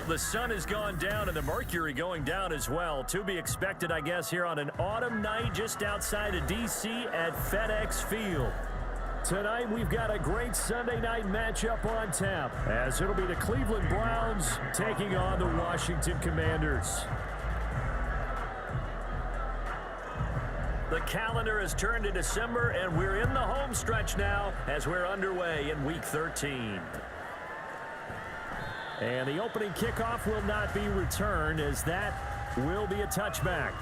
The sun has gone down and the mercury going down as well. To be expected, I guess, here on an autumn night just outside of D.C. at FedEx Field. Tonight, we've got a great Sunday night matchup on tap, as it'll be the Cleveland Browns taking on the Washington Commanders. The calendar has turned to December, and we're in the home stretch now as we're underway in Week 13. And the opening kickoff will not be returned, as that will be a touchback.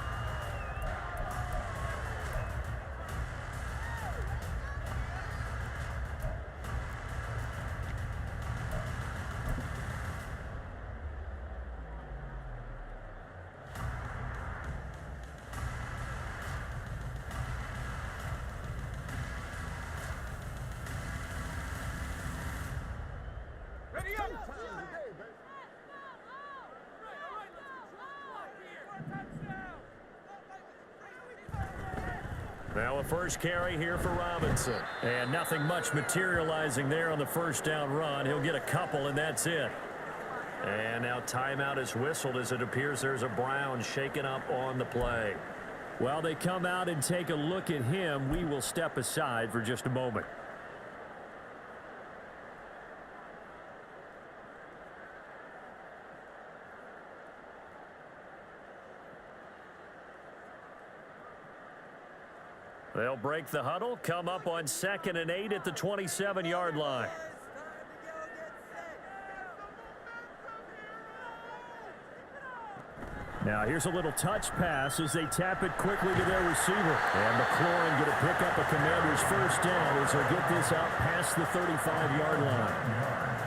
Now a first carry here for Robinson. And nothing much materializing there on the first down run. He'll get a couple, and that's it. And now timeout is whistled as it appears there's a Brown shaken up on the play. While they come out and take a look at him, we will step aside for just a moment. They'll break the huddle, come up on 2nd and 8 at the 27-yard line. Now here's a little touch pass as they tap it quickly to their receiver. And McLaurin going to pick up a Commander's first down as they'll get this out past the 35-yard line.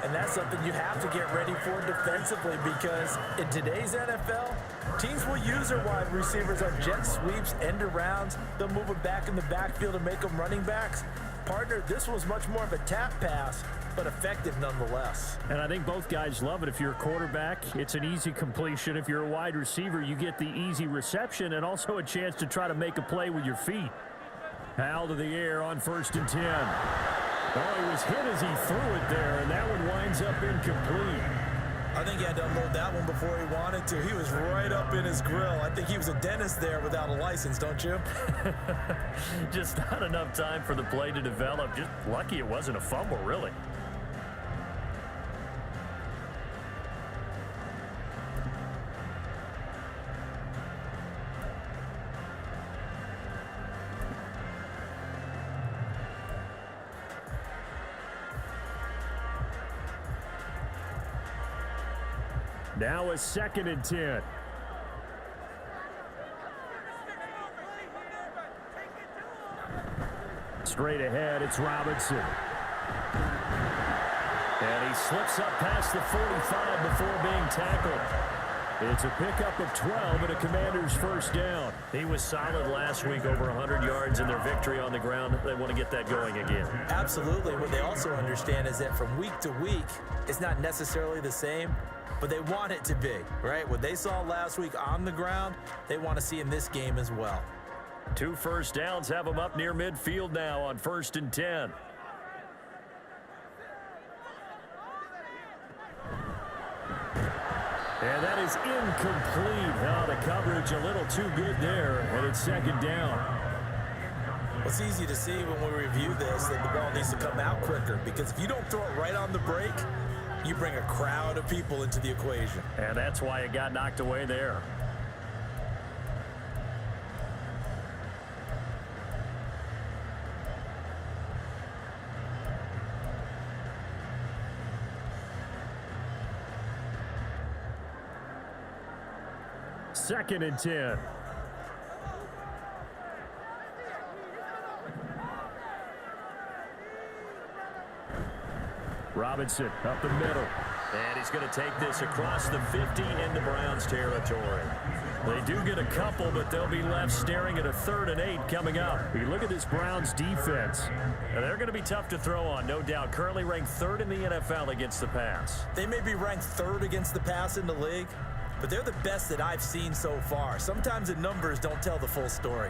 And that's something you have to get ready for defensively, because in today's NFL, teams will use their wide receivers on jet sweeps, end arounds. They'll move them back in the backfield and make them running backs. Partner, this was much more of a tap pass, but effective nonetheless. And I think both guys love it. If you're a quarterback, it's an easy completion. If you're a wide receiver, you get the easy reception and also a chance to try to make a play with your feet. Hal to the air on 1st and 10. Oh, he was hit as he threw it there, and that one winds up incomplete. I think he had to unload that one before he wanted to. He was right up in his grill. I think he was a dentist there without a license, don't you? Just not enough time for the play to develop. Just lucky it wasn't a fumble, really. Now a 2nd and 10. Straight ahead, it's Robinson. And he slips up past the 45 before being tackled. It's a pickup of 12 and a Commander's first down. He was solid last week, over 100 yards in their victory on the ground. They want to get that going again. Absolutely. What they also understand is that from week to week, it's not necessarily the same, but they want it to be, right? What they saw last week on the ground, they want to see in this game as well. 2 first downs have them up near midfield now on 1st and 10. And that is incomplete. Oh, the coverage a little too good there, and it's 2nd down. Well, it's easy to see when we review this that the ball needs to come out quicker, because if you don't throw it right on the break, you bring a crowd of people into the equation. And that's why it got knocked away there. Second and 10. Robinson up the middle. And he's going to take this across the 50 into Browns territory. They do get a couple, but they'll be left staring at a 3rd and 8 coming up. You look at this Browns defense, and they're going to be tough to throw on, no doubt. Currently ranked 3rd in the NFL against the pass. They may be ranked 3rd against the pass in the league, but they're the best that I've seen so far. Sometimes the numbers don't tell the full story.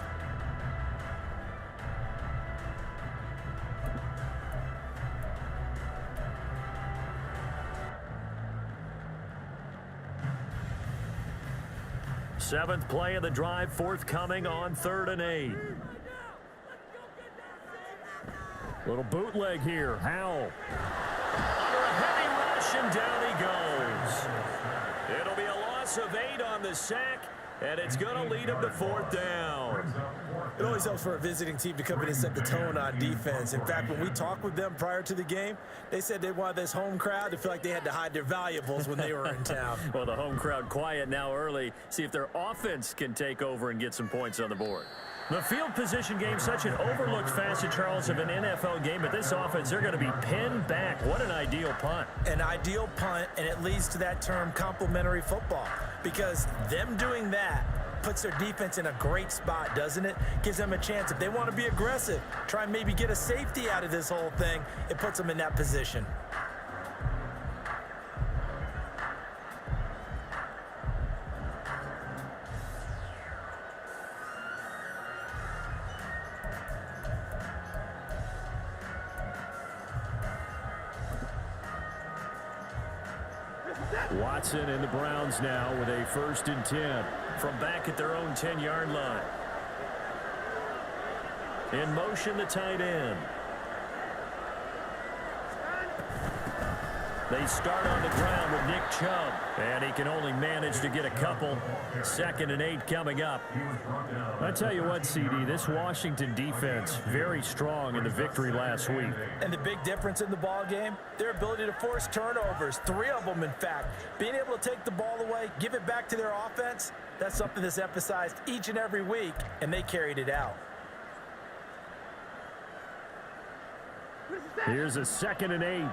Seventh play of the drive forthcoming on 3rd and 8. Little bootleg here. Howell. Under a heavy rush, and down he goes. It'll be a loss of 8 on the sack, and it's going to lead him to 4th down. It always helps for a visiting team to come in and set the tone on defense. In fact, when we talked with them prior to the game, they said they wanted this home crowd to feel like they had to hide their valuables when they were in town. Well, the home crowd quiet now early. See if their offense can take over and get some points on the board. The field position game, such an overlooked facet, Charles, of an NFL game, but this offense, they're going to be pinned back. What an ideal punt. An ideal punt, and it leads to that term complementary football, because them doing that puts their defense in a great spot, doesn't it? Gives them a chance. If they want to be aggressive, try and maybe get a safety out of this whole thing, it puts them in that position. Watson and the Browns now with a 1st and 10 from back at their own 10-yard line. In motion, the tight end. They start on the ground with Nick Chubb, and he can only manage to get a couple. 2nd and 8 coming up. I tell you what, CD, this Washington defense, very strong in the victory last week. And the big difference in the ball game, their ability to force turnovers, 3 of them, in fact. Being able to take the ball away, give it back to their offense, that's something that's emphasized each and every week, and they carried it out. Here's a 2nd and 8.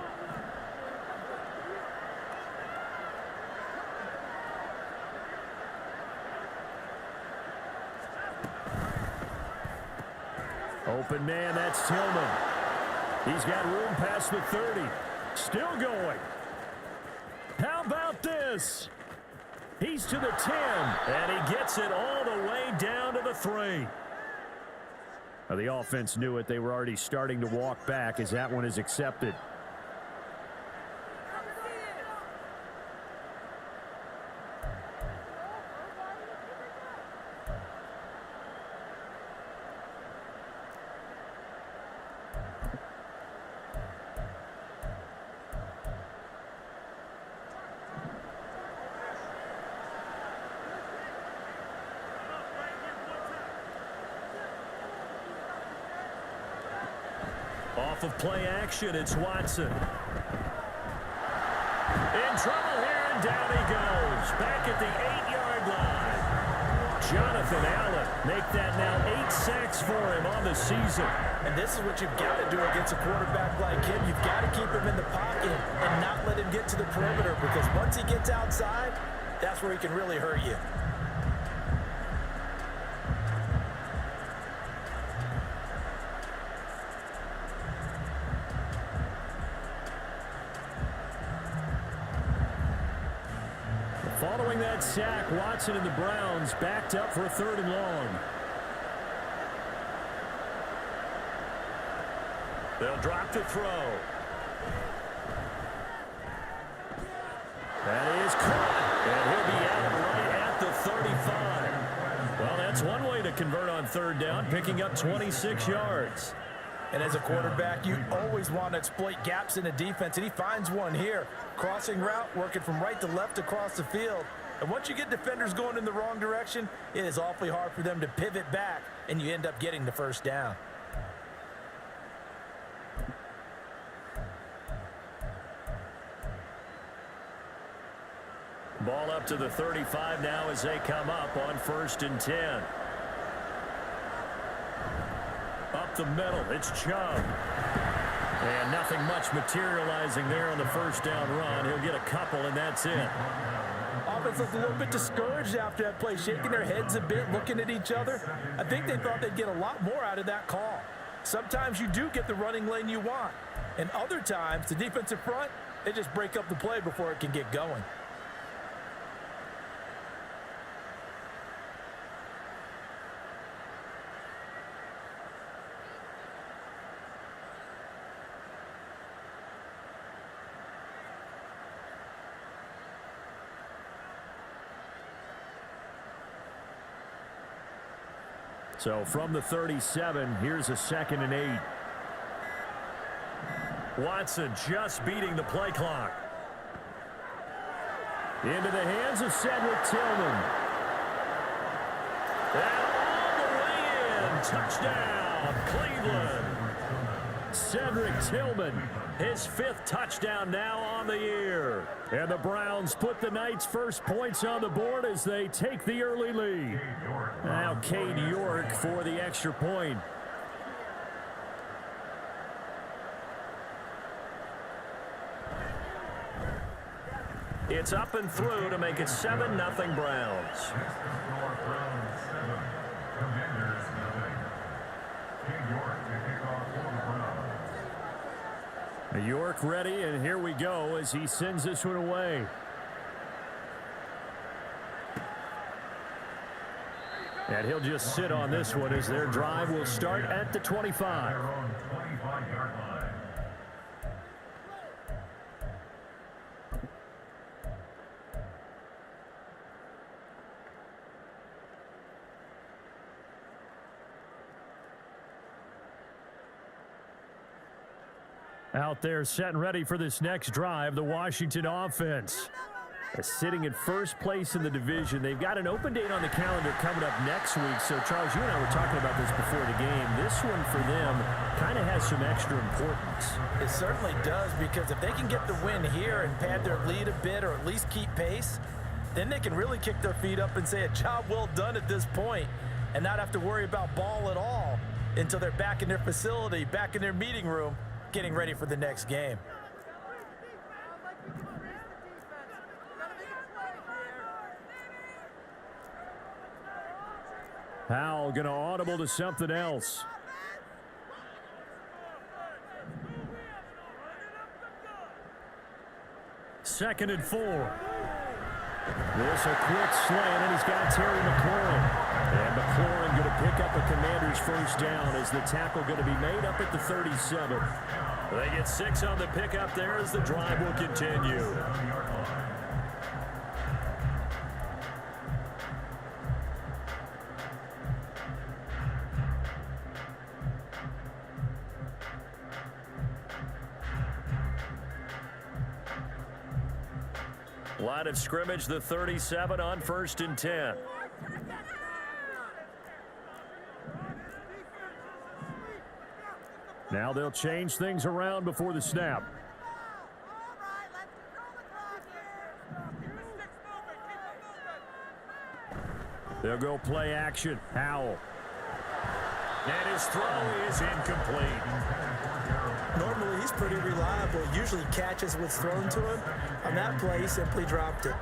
Open man, that's Tillman. He's got room past the 30. Still going. How about this? He's to the 10, and he gets it all the way down to the 3. Now, the offense knew it. They were already starting to walk back as that one is accepted. Off of play action, it's Watson. In trouble here, and down he goes. Back at the 8-yard line. Jonathan Allen make that now 8 sacks for him on the season. And this is what you've got to do against a quarterback like him. You've got to keep him in the pocket and not let him get to the perimeter, because once he gets outside, that's where he can really hurt you. Following that sack, Watson and the Browns backed up for a 3rd and long. They'll drop to throw. That is caught, and he'll be out right at the 35. Well, that's one way to convert on 3rd down, picking up 26 yards. And as a quarterback, you always want to exploit gaps in the defense, and he finds one here. Crossing route, working from right to left across the field. And once you get defenders going in the wrong direction, it is awfully hard for them to pivot back, and you end up getting the 1st down. Ball up to the 35 now as they come up on 1st and 10. Up the middle, it's Chubb. And nothing much materializing there on the 1st down run. He'll get a couple, and that's it. Offense looked a little bit discouraged after that play, shaking their heads a bit, looking at each other. I think they thought they'd get a lot more out of that call. Sometimes you do get the running lane you want. And other times, the defensive front, they just break up the play before it can get going. So from the 37, here's a 2nd and 8. Watson just beating the play clock. Into the hands of Cedric Tillman. And all the way in. Touchdown, Cleveland. Cedric Tillman, his 5th touchdown now on the year. And the Browns put the Knights' first points on the board as they take the early lead. Now Cade York for the extra point. It's up and through to make it 7-0 Browns. York ready, and here we go as he sends this one away. And he'll just sit on this one as their drive will start at the 25. Out there set and ready for this next drive, the Washington offense. Sitting in first place in the division. They've got an open date on the calendar coming up next week. So, Charles, you and I were talking about this before the game. This one for them kind of has some extra importance. It certainly does, because if they can get the win here and pad their lead a bit or at least keep pace, then they can really kick their feet up and say a job well done at this point and not have to worry about ball at all until they're back in their facility, back in their meeting room, getting ready for the next game. Howell going to audible to something else. Second and 4. This a quick slant, and he's got Terry McLaurin. And McLaurin going to pick up a Commander's first down as the tackle going to be made up at the 37. They get 6 on the pickup there as the drive will continue. Line of scrimmage, the 37 on 1st and 10. Now they'll change things around before the snap. They'll go play action. Howell. And his throw is incomplete. Normally, he's pretty reliable. Usually catches what's thrown to him. On that play, he simply dropped it.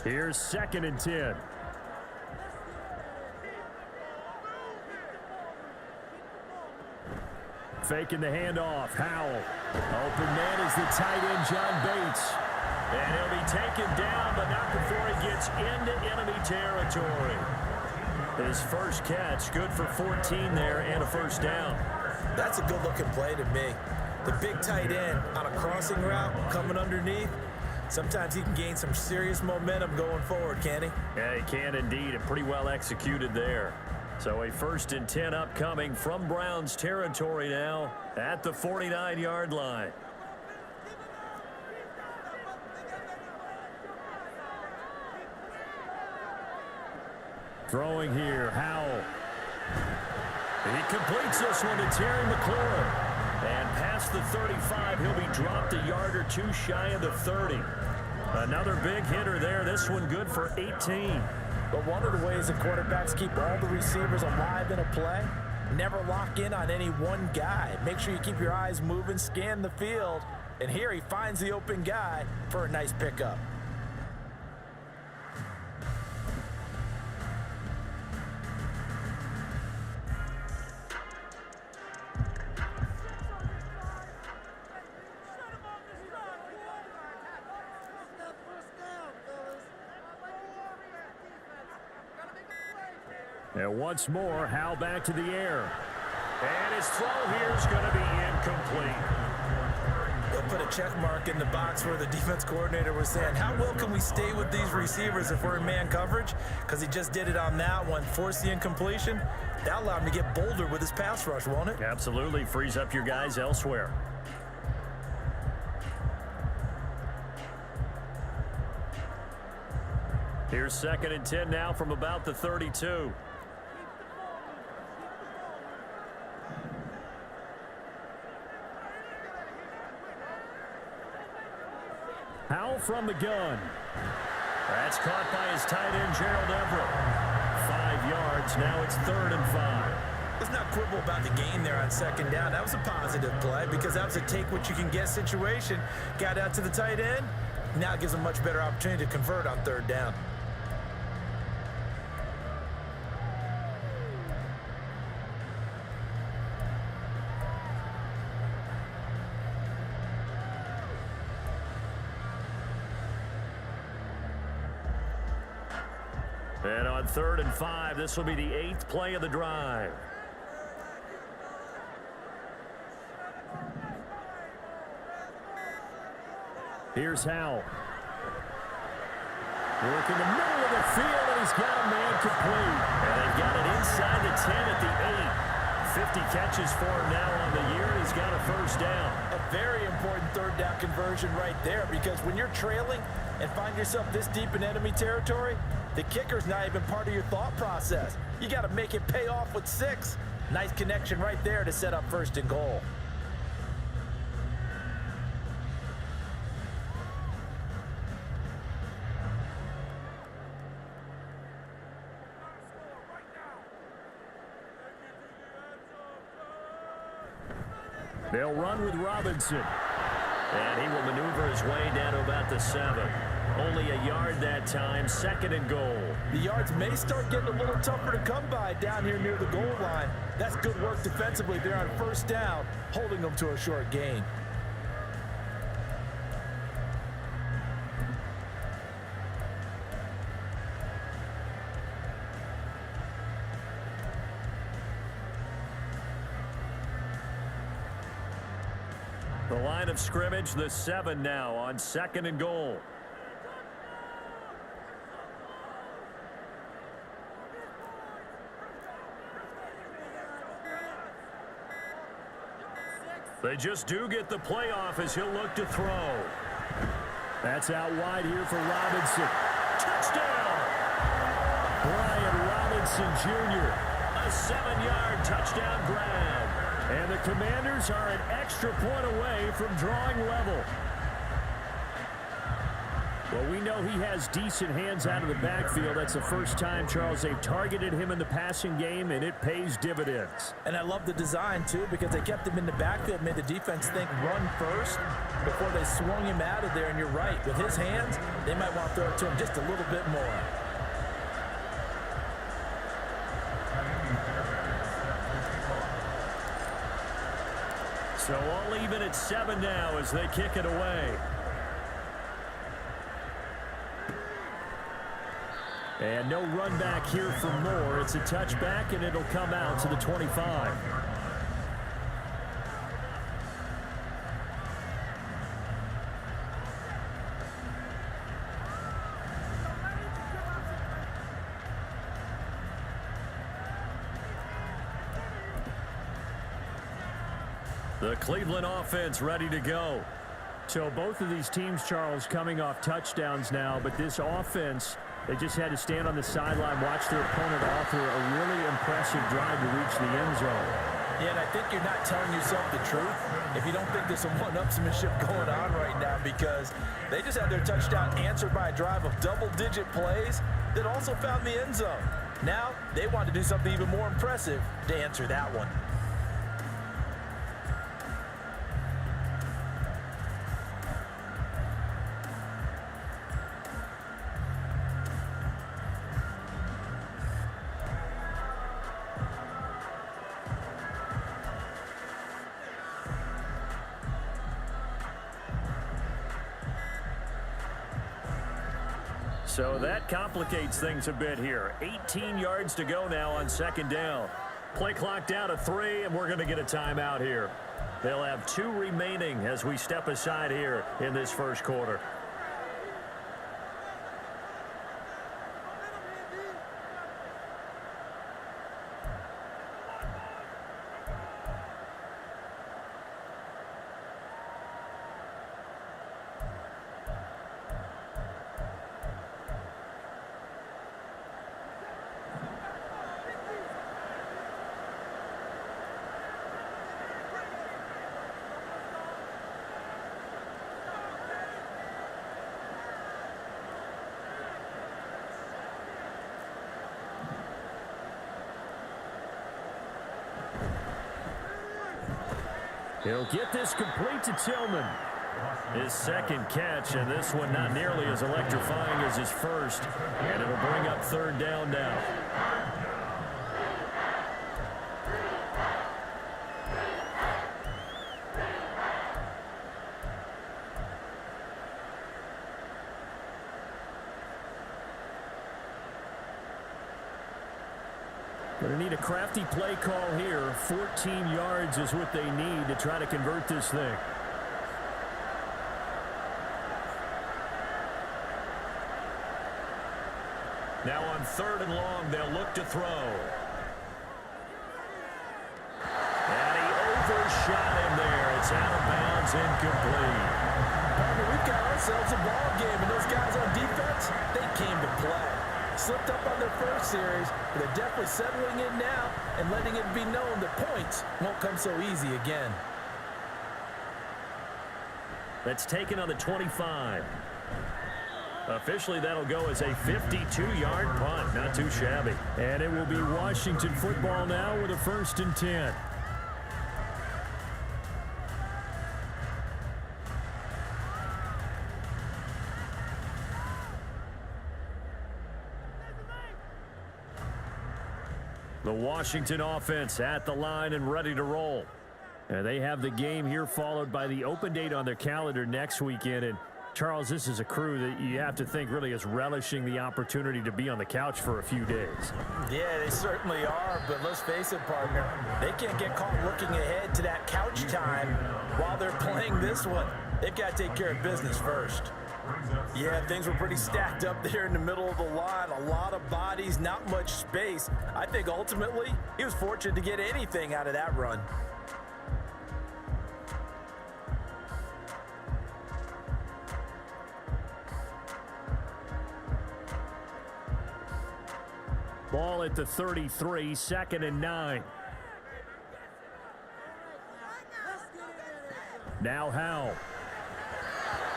Here's 2nd and 10. Faking the handoff. Howell. Open man is the tight end, John Bates. And he'll be taken down, but not before he gets into enemy territory. His first catch, good for 14 there and a first down. That's a good-looking play to me. The big tight end on a crossing route coming underneath. Sometimes he can gain some serious momentum going forward, can he? Yeah, he can indeed, and pretty well executed there. So a 1st and 10 upcoming from Browns territory now at the 49-yard line. Throwing here, Howell. He completes this one to Terry McLaurin. And past the 35, he'll be dropped a yard or two shy of the 30. Another big hitter there. This one good for 18. But one of the ways the quarterbacks keep all the receivers alive in a play, never lock in on any one guy. Make sure you keep your eyes moving, scan the field. And here he finds the open guy for a nice pickup. And once more, Howell back to the air. And his throw here is going to be incomplete. They'll put a check mark in the box where the defense coordinator was saying, how well can we stay with these receivers if we're in man coverage? Because he just did it on that one, forced the incompletion. That allowed him to get bolder with his pass rush, won't it? Absolutely. Frees up your guys elsewhere. Here's 2nd and 10 now from about the 32. Howell from the gun. That's caught by his tight end, Gerald Everett. 5 yards. Now it's 3rd and 5. Let's not quibble about the gain there on 2nd down. That was a positive play because that was a take-what-you-can-get situation. Got out to the tight end. Now it gives him a much better opportunity to convert on 3rd down. And on 3rd and 5, this will be the 8th play of the drive. Here's Howell. Working the middle of the field, and he's got a man complete. And they've got it inside the 10 at the 8. 50 catches for him now on the year, and he's got a 1st down. A very important 3rd down conversion right there, because when you're trailing and find yourself this deep in enemy territory, the kicker's not even part of your thought process. You got to make it pay off with 6. Nice connection right there to set up 1st and goal. They'll run with Robinson. And he will maneuver his way down to about the 7. Only a yard that time, 2nd and goal. The yards may start getting a little tougher to come by down here near the goal line. That's good work defensively there on 1st down, holding them to a short gain. The line of scrimmage, the 7 now on 2nd and goal. They just do get the playoff as he'll look to throw. That's out wide here for Robinson. Touchdown! Brian Robinson Jr. A 7-yard touchdown grab. And the Commanders are an extra point away from drawing level. Well, we know he has decent hands out of the backfield. That's the first time, Charles, they've targeted him in the passing game, and it pays dividends. And I love the design, too, because they kept him in the backfield, made the defense think run first before they swung him out of there. And you're right, with his hands, they might want to throw it to him just a little bit more. So all even at 7 now as they kick it away. And no run back here for Moore. It's a touchback, and it'll come out to the 25. The Cleveland offense ready to go. So both of these teams, Charles, coming off touchdowns now, but this offense, they just had to stand on the sideline, watch their opponent author a really impressive drive to reach the end zone. Yeah, and I think you're not telling yourself the truth if you don't think there's some one-upsmanship going on right now, because they just had their touchdown answered by a drive of double-digit plays that also found the end zone. Now, they want to do something even more impressive to answer that one. So that complicates things a bit here. 18 yards to go now on second down. Play clock down to 3, and we're going to get a timeout here. They'll have 2 remaining as we step aside here in this first quarter. He'll get this complete to Tillman. His second catch, and this one not nearly as electrifying as his first. And it'll bring up third down now. Going to need a crafty play call here. 14 yards is what they need to try to convert this thing. Now on third and long, they'll look to throw. And he overshot him there. It's out of bounds, incomplete. Partner, we've got ourselves a ball game, and those guys on defense, they came to play. Slipped up on their first series, but they're definitely settling in now and letting it be known that points won't come so easy again. That's taken on the 25. Officially, that'll go as a 52-yard punt. Not too shabby. And it will be Washington football now with a 1st and 10. The Washington offense at the line and ready to roll. And they have the game here followed by the open date on their calendar next weekend. And Charles, this is a crew that you have to think really is relishing the opportunity to be on the couch for a few days. Yeah, they certainly are, but let's face it, partner, they can't get caught looking ahead to that couch time while they're playing this one. They've got to take care of business first. Yeah, things were pretty stacked up there in the middle of the line. A lot of bodies, not much space. I think ultimately he was fortunate to get anything out of that run. Ball at the 33, 2nd and 9. Now Howell.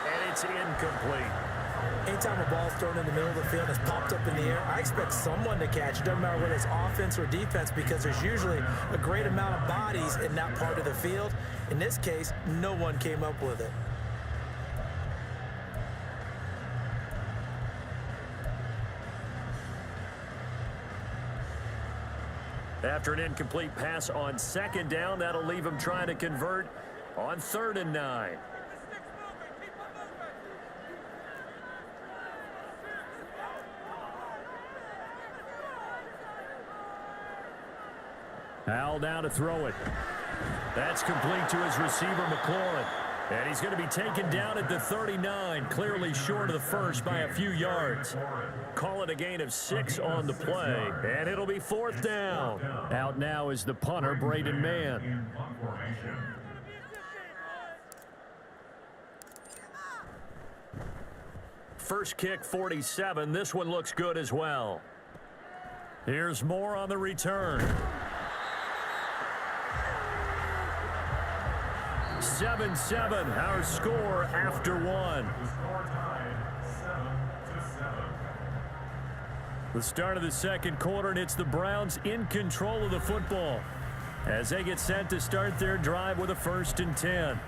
And it's incomplete. Anytime a ball's thrown in the middle of the field and it's popped up in the air, I expect someone to catch it. Doesn't matter whether it's offense or defense, because there's usually a great amount of bodies in that part of the field. In this case, no one came up with it. After an incomplete pass on 2nd down, that'll leave him trying to convert on 3rd and 9. Howell down to throw it. That's complete to his receiver, McLaurin. And he's going to be taken down at the 39, clearly short of the first by a few yards. Call it a gain of 6 on the play, and it'll be 4th down. Out now is the punter, Braden Mann. First kick, 47. This one looks good as well. Here's more on the return. 7-7, our score after 1. The start of the second quarter, and it's the Browns in control of the football as they get set to start their drive with a 1st and 10.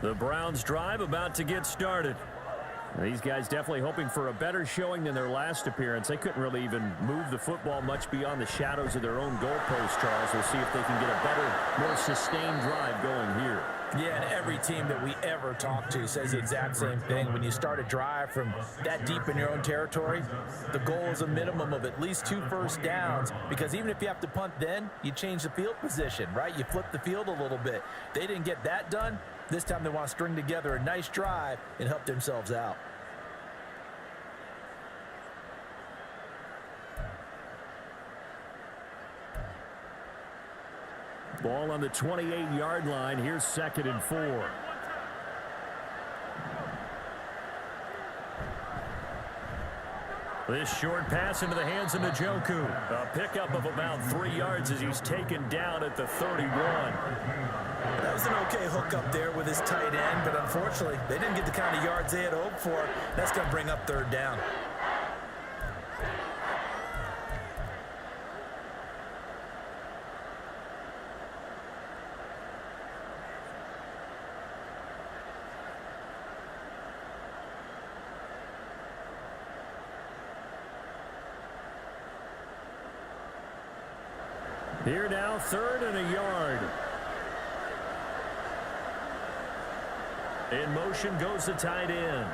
The Browns drive about to get started. These guys definitely hoping for a better showing than their last appearance. They couldn't really even move the football much beyond the shadows of their own goalpost, Charles. We'll see if they can get a better, more sustained drive going here. Yeah, and every team that we ever talk to says the exact same thing. When you start a drive from that deep in your own territory, the goal is a minimum of at least 2 first downs, because even if you have to punt then, you change the field position, right? You flip the field a little bit. They didn't get that done. This time they want to string together a nice drive and help themselves out. Ball on the 28-yard line. Here's 2nd and 4. This short pass into the hands of Njoku. A pickup of about 3 yards as he's taken down at the 31. That was an okay hook up there with his tight end, but unfortunately, they didn't get the kind of yards they had hoped for. That's going to bring up 3rd down. Here now, 3rd and a yard. In motion goes the tight end.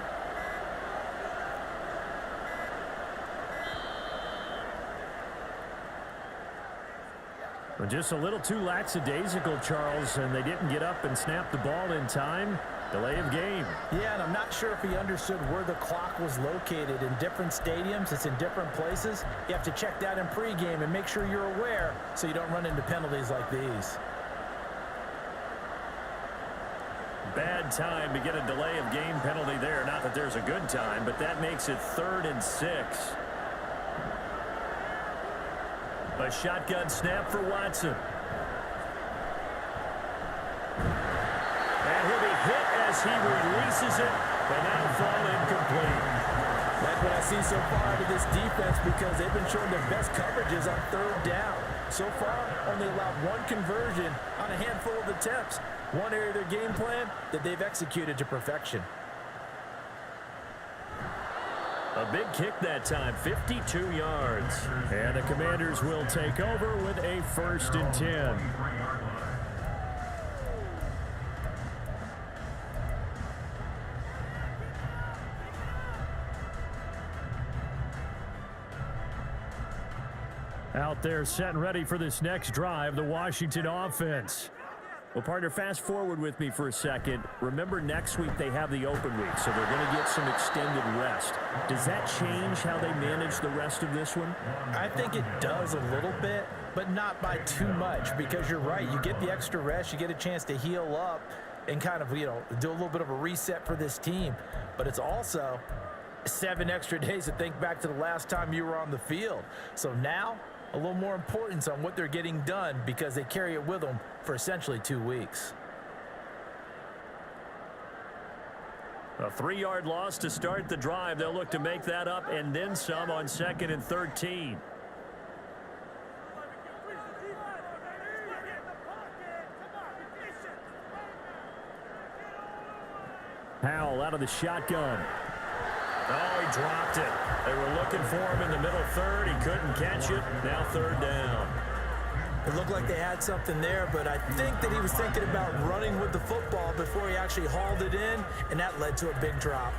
Well, just a little too lackadaisical, Charles, and they didn't get up and snap the ball in time. Delay of game. Yeah, and I'm not sure if he understood where the clock was located. In different stadiums, it's in different places. You have to check that in pregame and make sure you're aware so you don't run into penalties like these. Bad time to get a delay of game penalty there. Not that there's a good time, but that makes it 3rd and 6. A shotgun snap for Watson. And he'll be hit as he releases it, and that'll fall incomplete. Like what I see so far out of this defense, because they've been showing their best coverages on 3rd down. So far, only allowed 1 conversion on a handful of attempts. One area of their game plan that they've executed to perfection. A big kick that time, 52 yards. And the Commanders will take over with a 1st and 10. Out there set and ready for this next drive, the Washington offense. Well, partner, fast forward with me for a second. Remember, next week they have the open week, so they're going to get some extended rest. Does that change how they manage the rest of this one? I think it does a little bit, but not by too much, because you're right. You get the extra rest, you get a chance to heal up and kind of, do a little bit of a reset for this team. But it's also 7 extra days to think back to the last time you were on the field. So now, a little more importance on what they're getting done, because they carry it with them for essentially 2 weeks. A 3-yard loss to start the drive. They'll look to make that up and then some on 2nd and 13. Howell out of the shotgun. Oh, he dropped it. They were looking for him in the middle 3rd. He couldn't catch it. Now 3rd down. It looked like they had something there, but I think that he was thinking about running with the football before he actually hauled it in, and that led to a big drop.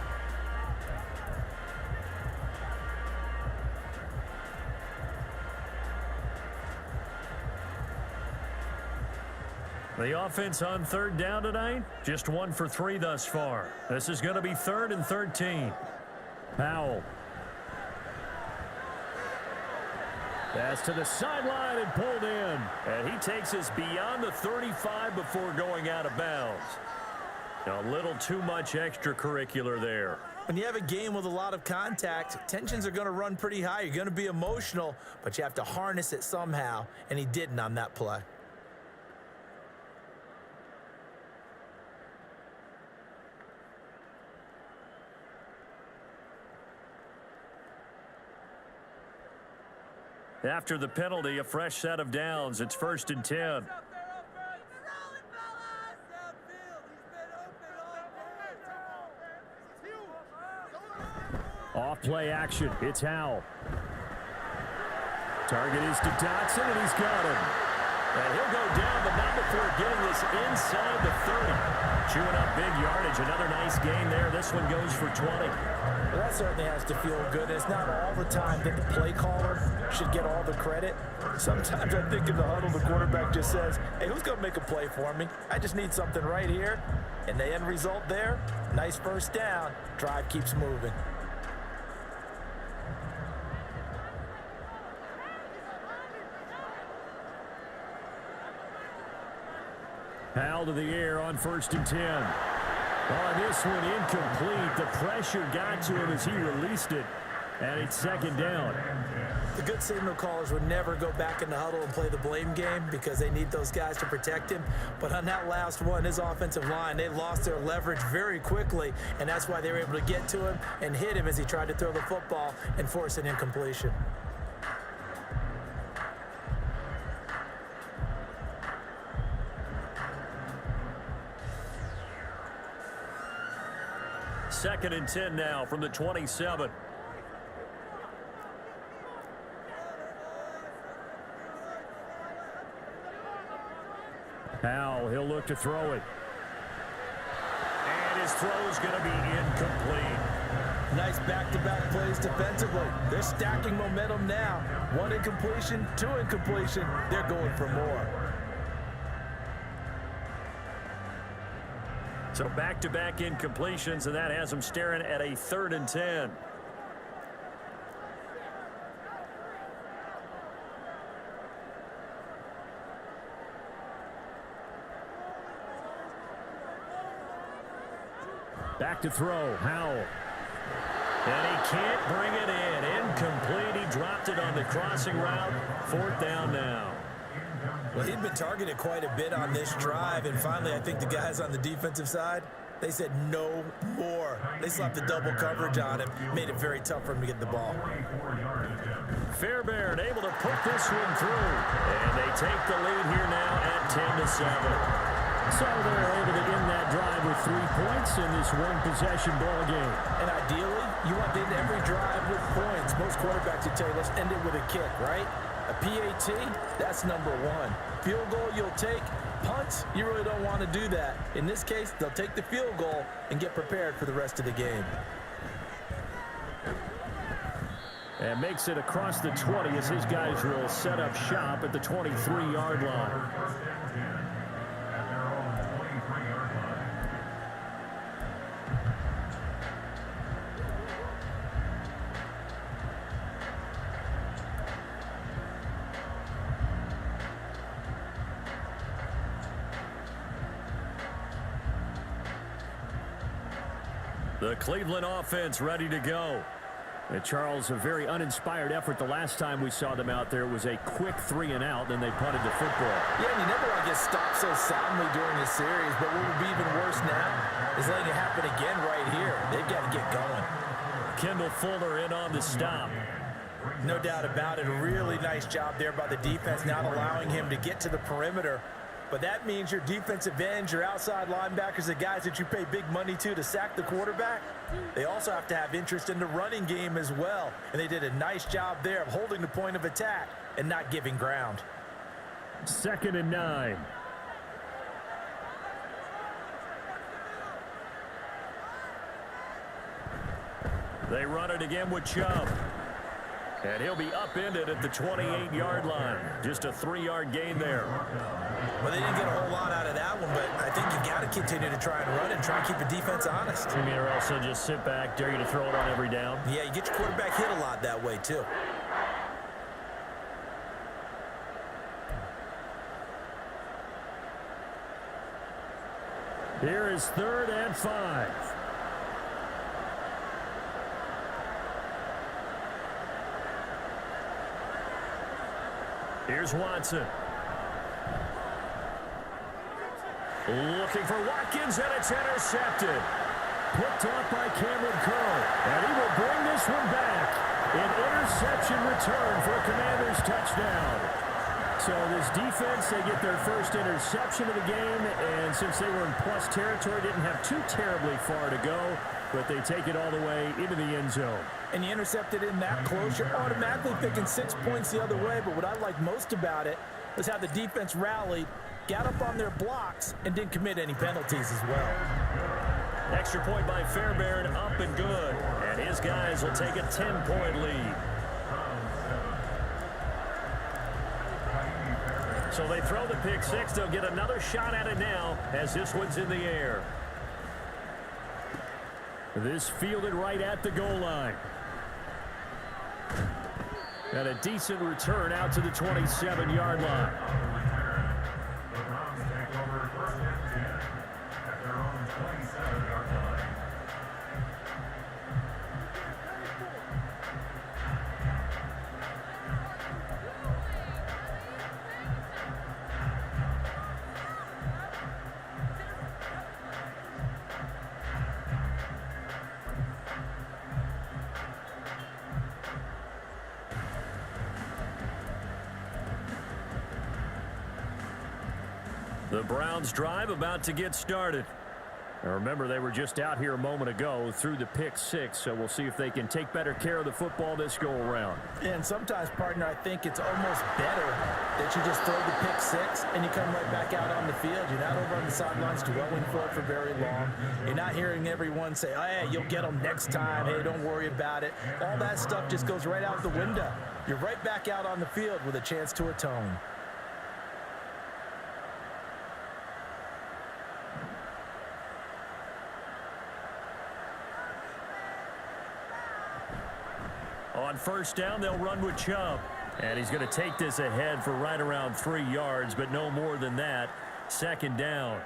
The offense on 3rd down tonight, just 1 for 3 thus far. This is going to be 3rd and 13. Powell. Pass to the sideline and pulled in. And he takes us beyond the 35 before going out of bounds. A little too much extracurricular there. When you have a game with a lot of contact, tensions are going to run pretty high. You're going to be emotional, but you have to harness it somehow, and he didn't on that play. After the penalty, a fresh set of downs. It's 1st and 10. Off play action. It's Howell. Target is to Dotson, and he's got him. And he'll go down, but not before getting this inside the 30. Chewing up big yardage. Another nice gain there. This one goes for 20. Well, that certainly has to feel good. It's not all the time that the play caller should get all the credit. Sometimes I think in the huddle, the quarterback just says, hey, who's going to make a play for me? I just need something right here. And the end result there, nice first down. Drive keeps moving. Howell to the air on 1st and 10. On this one, incomplete. The pressure got to him as he released it, and it's 2nd down. The good signal callers would never go back in the huddle and play the blame game because they need those guys to protect him. But on that last one, his offensive line, they lost their leverage very quickly, and that's why they were able to get to him and hit him as he tried to throw the football and force an incompletion. Second and 10 now from the 27. Howell, he'll look to throw it. And his throw's going to be incomplete. Nice back-to-back plays defensively. They're stacking momentum now. 1 incompletion, 2 incompletion. They're going for more. So back-to-back incompletions, and that has them staring at a 3rd and 10. Back to throw, Howell. And he can't bring it in. Incomplete. He dropped it on the crossing route. 4th down now. Well, he'd been targeted quite a bit on this drive, and finally I think the guys on the defensive side, they said no more. They slapped the double coverage on him, made it very tough for him to get the ball. Fairbairn able to put this one through, and they take the lead here now at 10-7. So they're able to end that drive with 3 points in this one-possession ball game. And ideally, you want to end every drive with points. Most quarterbacks would tell you, let's end it with a kick, right? A PAT, that's number 1. Field goal you'll take. Punts, you really don't want to do that. In this case, they'll take the field goal and get prepared for the rest of the game. And makes it across the 20 as his guys will set up shop at the 23-yard line. The Cleveland offense ready to go. And Charles, a very uninspired effort the last time we saw them out there. It was a quick 3 and out, then they punted the football. Yeah, and you never want to get stopped so soundly during the series, but what would be even worse now is letting it happen again right here. They've got to get going. Kendall Fuller in on the stop. No doubt about it. A really nice job there by the defense, not allowing him to get to the perimeter. But that means your defensive ends, your outside linebackers, the guys that you pay big money to sack the quarterback, they also have to have interest in the running game as well. And they did a nice job there of holding the point of attack and not giving ground. 2nd and 9. They run it again with Chubb. And he'll be upended at the 28-yard line. Just a 3-yard gain there. Well, they didn't get a whole lot out of that one, but I think you've got to continue to try and run and try and keep the defense honest. You mean, or also just sit back, dare you to throw it on every down? Yeah, you get your quarterback hit a lot that way, too. Here is 3rd and 5. Here's Watson. Looking for Watkins, and it's intercepted. Picked off by Cameron Curl, and he will bring this one back. An interception return for a Commanders touchdown. So this defense, they get their first interception of the game, and since they were in plus territory, didn't have too terribly far to go, but they take it all the way into the end zone. and you intercept it in that close, you're automatically thinking 6 points the other way. But what I like most about it is how the defense rallied, got up on their blocks, and didn't commit any penalties as well. Extra point by Fairbairn, up and good. And his guys will take a 10-point lead. So they throw the pick six. They'll get another shot at it now as this one's in the air. This fielded right at the goal line. And a decent return out to the 27-yard line. The Browns drive about to get started. Now remember, they were just out here a moment ago through the pick six, so we'll see if they can take better care of the football this go-around. And sometimes, partner, I think it's almost better that you just throw the pick six and you come right back out on the field. You're not over on the sidelines dwelling for it for very long. You're not hearing everyone say, oh, hey, you'll get them next time. Hey, don't worry about it. All that stuff just goes right out the window. You're right back out on the field with a chance to atone. On first down, they'll run with Chubb. And he's going to take this ahead for right around 3 yards, but no more than that. Second down.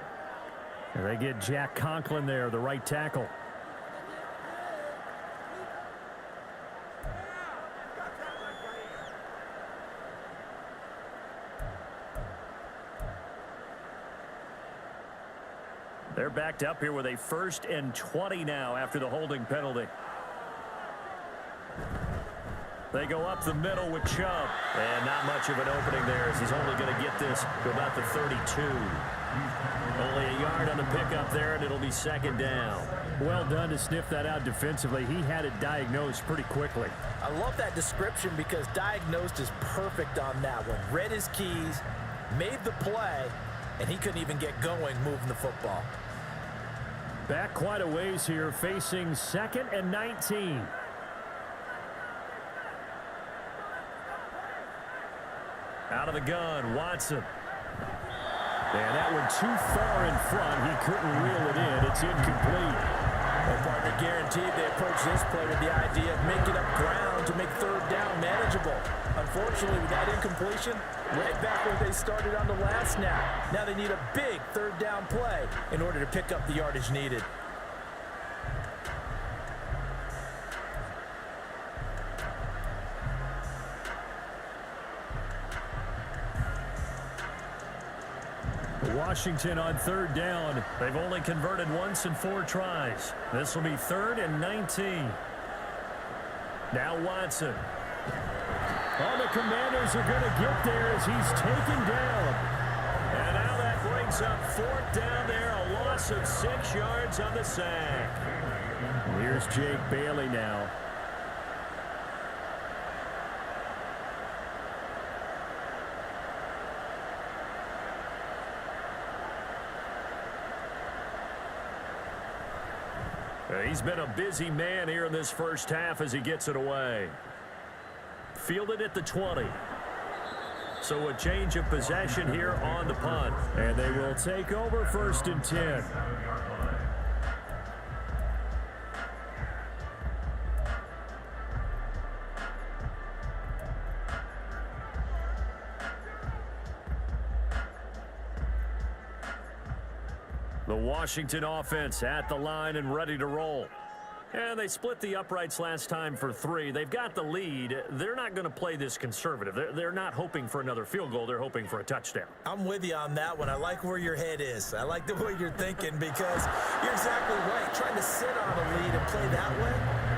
And they get Jack Conklin there, the right tackle. They're backed up here with a 1st and 20 now after the holding penalty. They go up the middle with Chubb. And not much of an opening there as he's only going to get this to about the 32. Only a yard on the pickup there, and it'll be second down. Well done to sniff that out defensively. He had it diagnosed pretty quickly. I love that description because diagnosed is perfect on that one. Read his keys, made the play, and he couldn't even get going moving the football. Back quite a ways here, facing 2nd and 19. Out of the gun, Watson. And that one too far in front. He couldn't reel it in. It's incomplete. Well, partner, guaranteed they approach this play with the idea of making up ground to make third down manageable. Unfortunately, with that incompletion, right back where they started on the last snap. Now they need a big third down play in order to pick up the yardage needed. Washington on third down. They've only converted once in 4 tries. This will be 3rd and 19. Now Watson. Oh, the Commanders are going to get there as he's taken down. And now that brings up 4th down there. A loss of 6 yards on the sack. Here's Jake Bailey now. He's been a busy man here in this first half as he gets it away. Fielded at the 20. So a change of possession here on the punt. And they will take over 1st and 10. The Washington offense at the line and ready to roll. And they split the uprights last time for 3. They've got the lead. They're not going to play this conservative. They're not hoping for another field goal. They're hoping for a touchdown. I'm with you on that one. I like where your head is. I like the way you're thinking because you're exactly right. Trying to sit on a lead and play that way,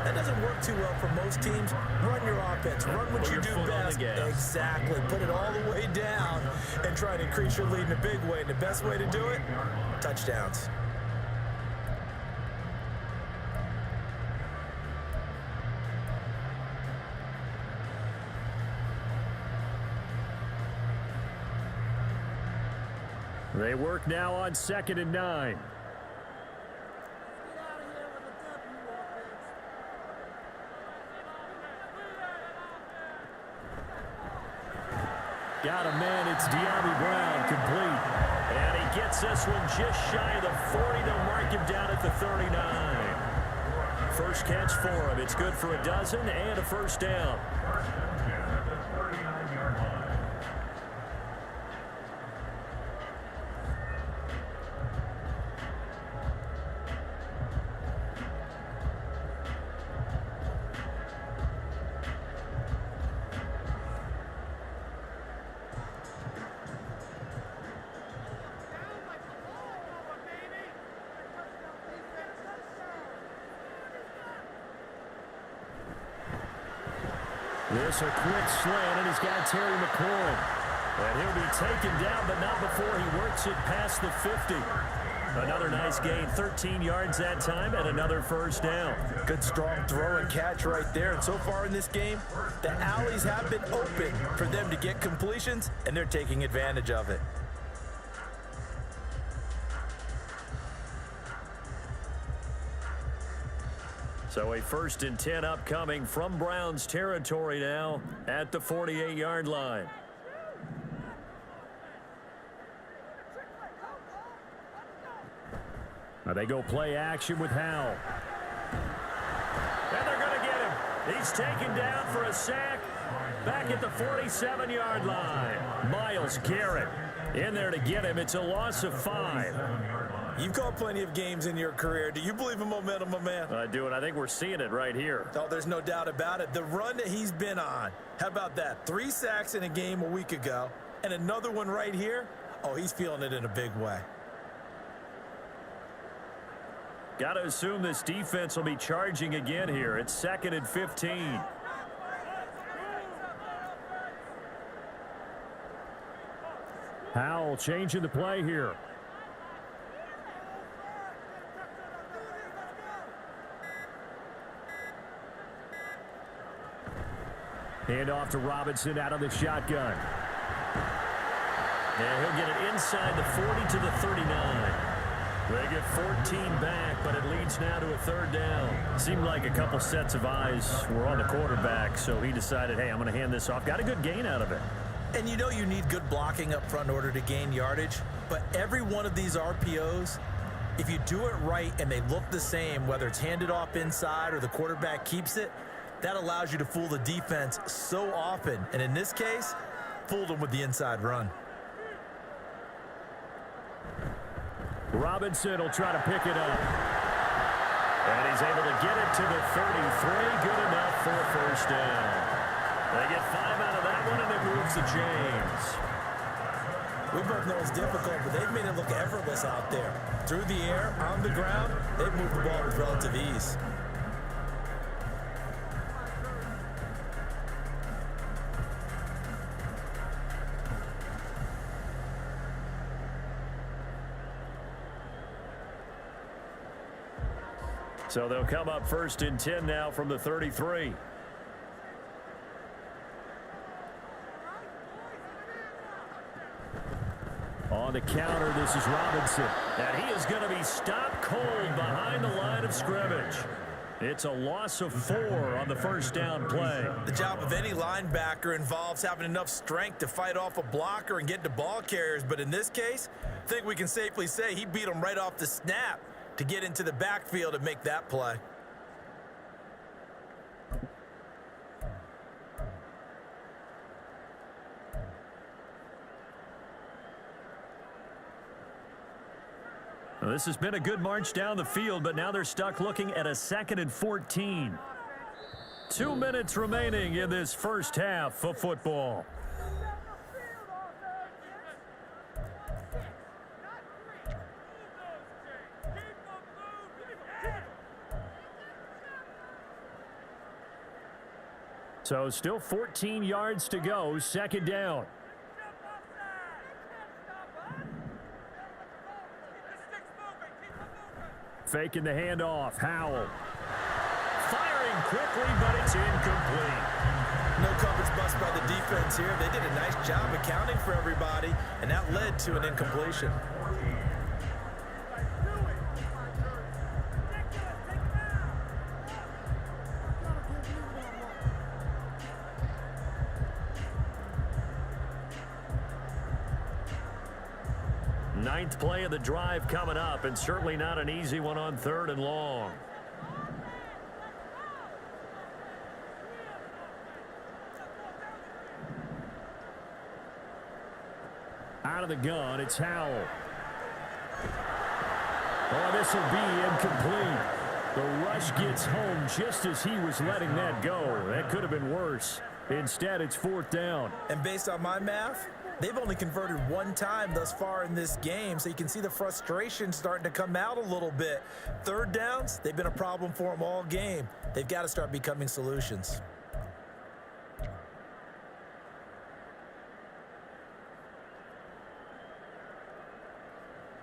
that doesn't work too well for most teams. Run your offense. Run what you do best. Exactly. Put it all the way down and try to increase your lead in a big way. And the best way to do it, touchdowns. They work now on 2nd and 9. Got a man, it's De'Ami Brown, complete. And he gets this one just shy of the 40. They'll mark him down at the 39. First catch for him. It's good for a dozen and a first down. This a quick slant, and he's got Terry McLaurin. And he'll be taken down, but not before he works it past the 50. Another nice gain, 13 yards that time, and another first down. Good strong throw and catch right there. And so far in this game, the alleys have been open for them to get completions, and they're taking advantage of it. So a 1st and 10 upcoming from Browns territory now at the 48-yard line. Now they go play action with Howell. And they're going to get him. He's taken down for a sack back at the 47-yard line. Myles Garrett in there to get him. It's a loss of 5. You've called plenty of games in your career. Do you believe in momentum, my man? I do, and I think we're seeing it right here. Oh, there's no doubt about it. The run that he's been on. How about that? 3 sacks in a game a week ago, and another one right here. Oh, he's feeling it in a big way. Got to assume this defense will be charging again here. It's 2nd and 15. Howell changing the play here. Hand off to Robinson out of the shotgun. And he'll get it inside the 40 to the 39. They get 14 back, but it leads now to a 3rd down. Seemed like a couple sets of eyes were on the quarterback, so he decided, hey, I'm going to hand this off. Got a good gain out of it. And you know you need good blocking up front in order to gain yardage, but every one of these RPOs, if you do it right and they look the same, whether it's handed off inside or the quarterback keeps it, that allows you to fool the defense so often. And in this case, fooled them with the inside run. Robinson will try to pick it up. And he's able to get it to the 33. Good enough for a first down. They get 5 out of that one, and it moves the chains. We both know it's difficult, but they've made it look effortless out there. Through the air, on the ground, they've moved the ball with relative ease. So they'll come up 1st and 10 now from the 33. On the counter, this is Robinson. And he is going to be stopped cold behind the line of scrimmage. It's a loss of 4 on the first down play. The job of any linebacker involves having enough strength to fight off a blocker and get to ball carriers. But in this case, I think we can safely say he beat him right off the snap to get into the backfield and make that play. Well, this has been a good march down the field, but now they're stuck looking at a 2nd and 14. 2 minutes remaining in this first half of football. So still 14 yards to go, 2nd down. Faking the handoff, Howell. Firing quickly, but it's incomplete. No coverage bust by the defense here. They did a nice job accounting for everybody, and that led to an incompletion. Ninth play of the drive coming up, and certainly not an easy one on 3rd and long. Out of the gun, it's Howell. Oh, this will be incomplete. The rush gets home just as he was letting that go. That could have been worse. Instead, it's 4th down. And based on my math, they've only converted one time thus far in this game, so you can see the frustration starting to come out a little bit. 3rd downs, they've been a problem for them all game. They've got to start becoming solutions.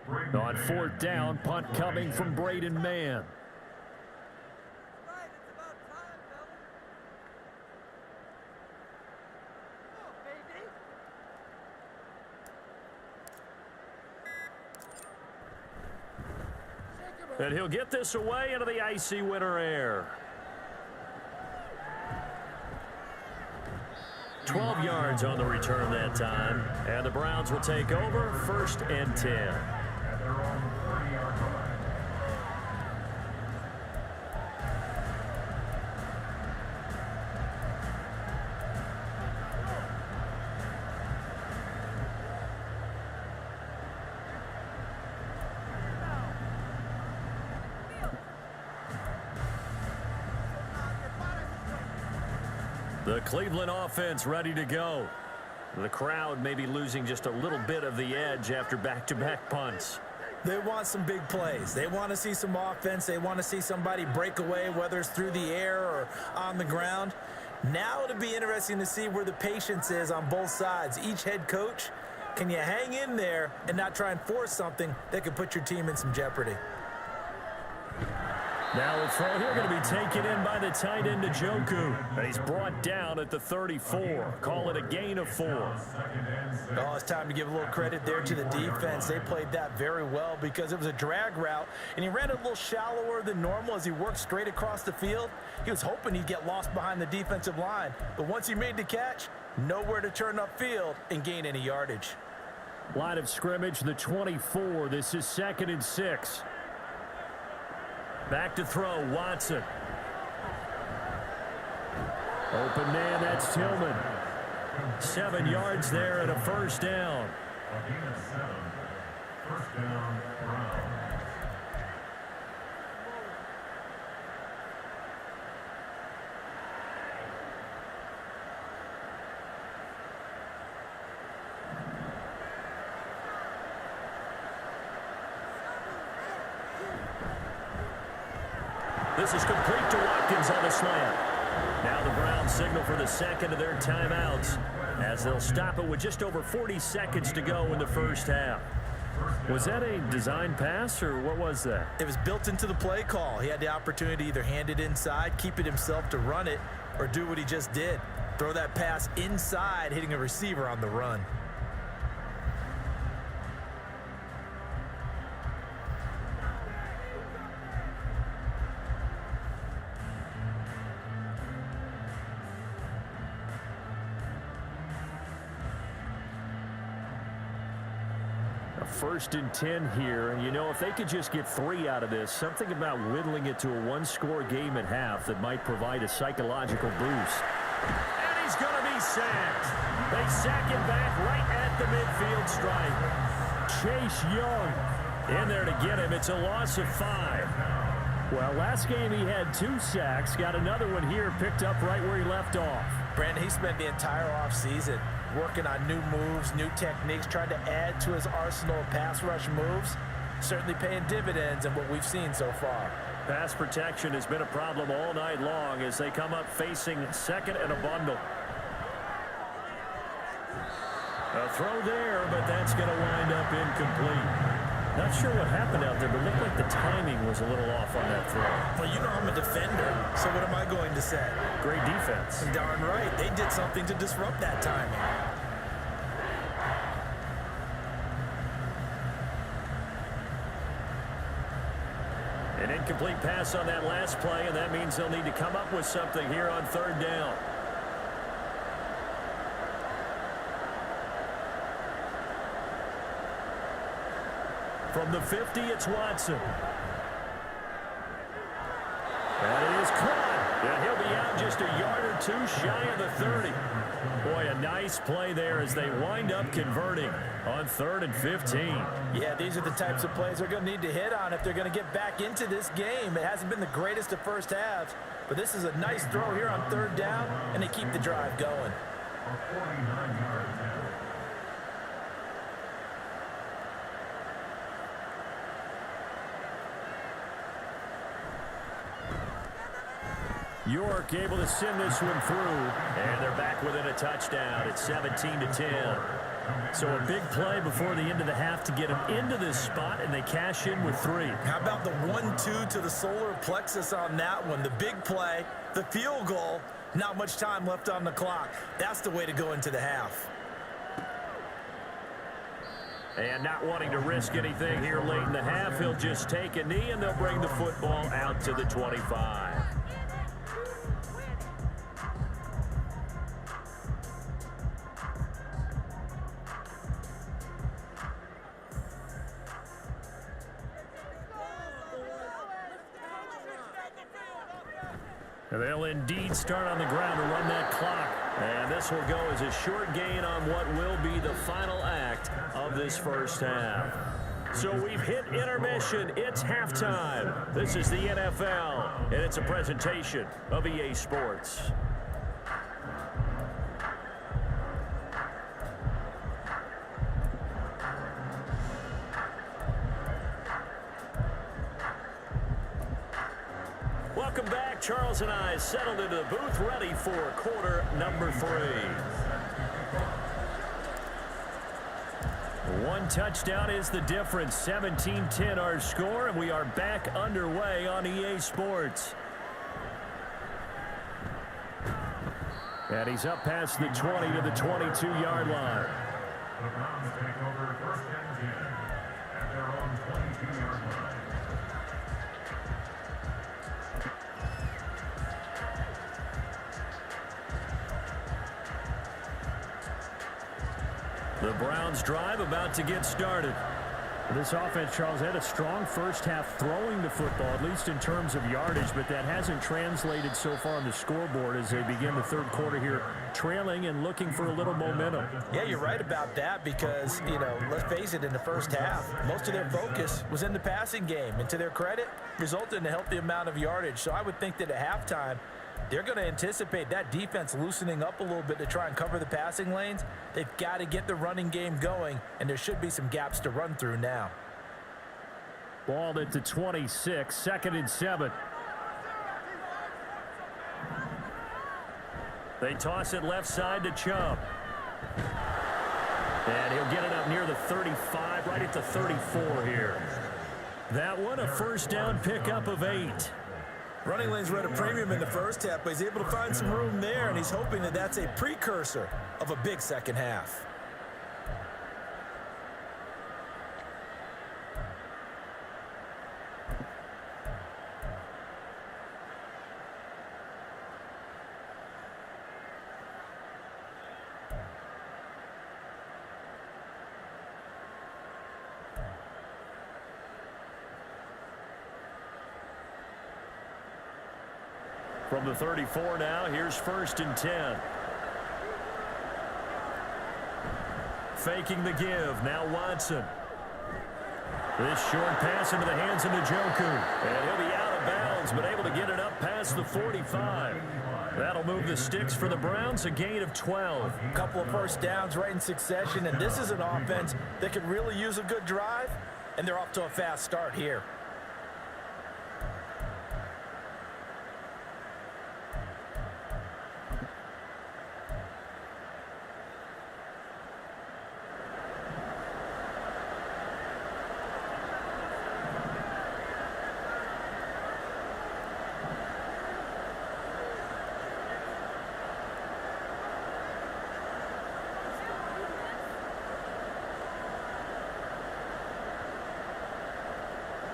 On 4th down, punt coming from Braden Mann. And he'll get this away into the icy winter air. 12 yards on the return that time. And the Browns will take over 1st and 10. The Cleveland offense ready to go. The crowd may be losing just a little bit of the edge after back-to-back punts. They want some big plays. They want to see some offense. They want to see somebody break away, whether it's through the air or on the ground. Now it'll be interesting to see where the patience is on both sides. Each head coach, can you hang in there and not try and force something that could put your team in some jeopardy? Now the throw here going to be taken in by the tight end Njoku. And he's brought down at the 34. Call it a gain of 4. Oh, it's time to give a little credit there to the defense. They played that very well because it was a drag route, and he ran it a little shallower than normal as he worked straight across the field. He was hoping he'd get lost behind the defensive line, but once he made the catch, nowhere to turn upfield and gain any yardage. Line of scrimmage, the 24. This is 2nd and 6. Back to throw, Watson. Open man, that's Tillman. 7 yards there and a 1st down. This is complete to Watkins on the slant. Now the Browns signal for the second of their timeouts as they'll stop it with just over 40 seconds to go in the 1st half. Was that a design pass, or what was that? It was built into the play call. He had the opportunity to either hand it inside, keep it himself to run it, or do what he just did. Throw that pass inside, hitting a receiver on the run. First and 10 here, and you know, if they could just get 3 out of this, something about whittling it to a one-score game at half that might provide a psychological boost. And he's going to be sacked. They sack him back right at the midfield stripe. Chase Young in there to get him. It's a loss of 5. Well, last game he had 2 sacks, got another one here, picked up right where he left off. Brandon, he spent the entire offseason working on new moves, new techniques, trying to add to his arsenal of pass rush moves. Certainly paying dividends in what we've seen so far. Pass protection has been a problem all night long as they come up facing 2nd and a bundle. A throw there, but that's going to wind up incomplete. Not sure what happened out there, but it looked like the timing was a little off on that throw. Well, you know I'm a defender, so what am I going to say? Great defense. Darn right. They did something to disrupt that timing. An incomplete pass on that last play, and that means they'll need to come up with something here on third down. From the 50, it's Watson. And it is caught. And he'll be out just a yard or two shy of the 30. Boy, a nice play there as they wind up converting on 3rd and 15. Yeah, these are the types of plays they're going to need to hit on if they're going to get back into this game. It hasn't been the greatest of first halves, but this is a nice throw here on 3rd down, and they keep the drive going. York able to send this one through, and they're back within a touchdown. It's 17-10. So a big play before the end of the half to get them into this spot, and they cash in with 3. How about the 1-2 to the solar plexus on that one? The big play, the field goal, not much time left on the clock. That's the way to go into the half. And not wanting to risk anything here late in the half, he'll just take a knee, and they'll bring the football out to the 25. And they'll indeed start on the ground to run that clock. And this will go as a short gain on what will be the final act of this first half. So we've hit intermission. It's halftime. This is the NFL, and it's a presentation of EA Sports. Welcome back. Charles and I settled into the booth, ready for quarter number 3. One touchdown is the difference. 17-10 our score, and we are back underway on EA Sports. And he's up past the 20 to the 22-yard line. The Browns take over 1st and 10 at their own 22-yard line. The Browns drive about to get started. This offense, Charles, had a strong first half throwing the football, at least in terms of yardage, but that hasn't translated so far on the scoreboard as they begin the third quarter here, trailing and looking for a little momentum. Yeah, you're right about that because, let's face it, in the first half, most of their focus was in the passing game. And to their credit, resulted in a healthy amount of yardage. So I would think that at halftime, they're going to anticipate that defense loosening up a little bit to try and cover the passing lanes. They've got to get the running game going, and there should be some gaps to run through now. Ball at the 26, 2nd and 7. They toss it left side to Chubb. And he'll get it up near the 35, right at the 34 here. That one, a first down pickup of 8. Running lanes were at a premium in the first half, but he's able to find some room there, and he's hoping that that's a precursor of a big second half. From the 34 now, here's 1st and 10. Faking the give, now Watson. This short pass into the hands of Njoku. And he'll be out of bounds, but able to get it up past the 45. That'll move the sticks for the Browns, a gain of 12. A couple of first downs right in succession, and this is an offense that could really use a good drive, and they're off to a fast start here.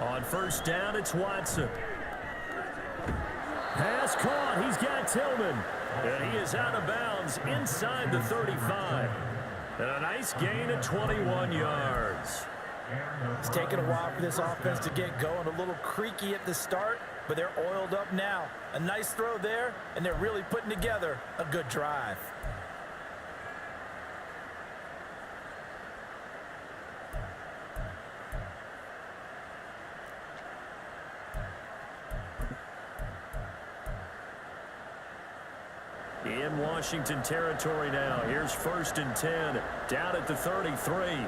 On first down, it's Watson. Pass caught. He's got Tillman. And he is out of bounds inside the 35. And a nice gain of 21 yards. It's taken a while for this offense to get going. A little creaky at the start, but they're oiled up now. A nice throw there, and they're really putting together a good drive. In Washington territory now. Here's 1st and 10. Down at the 33.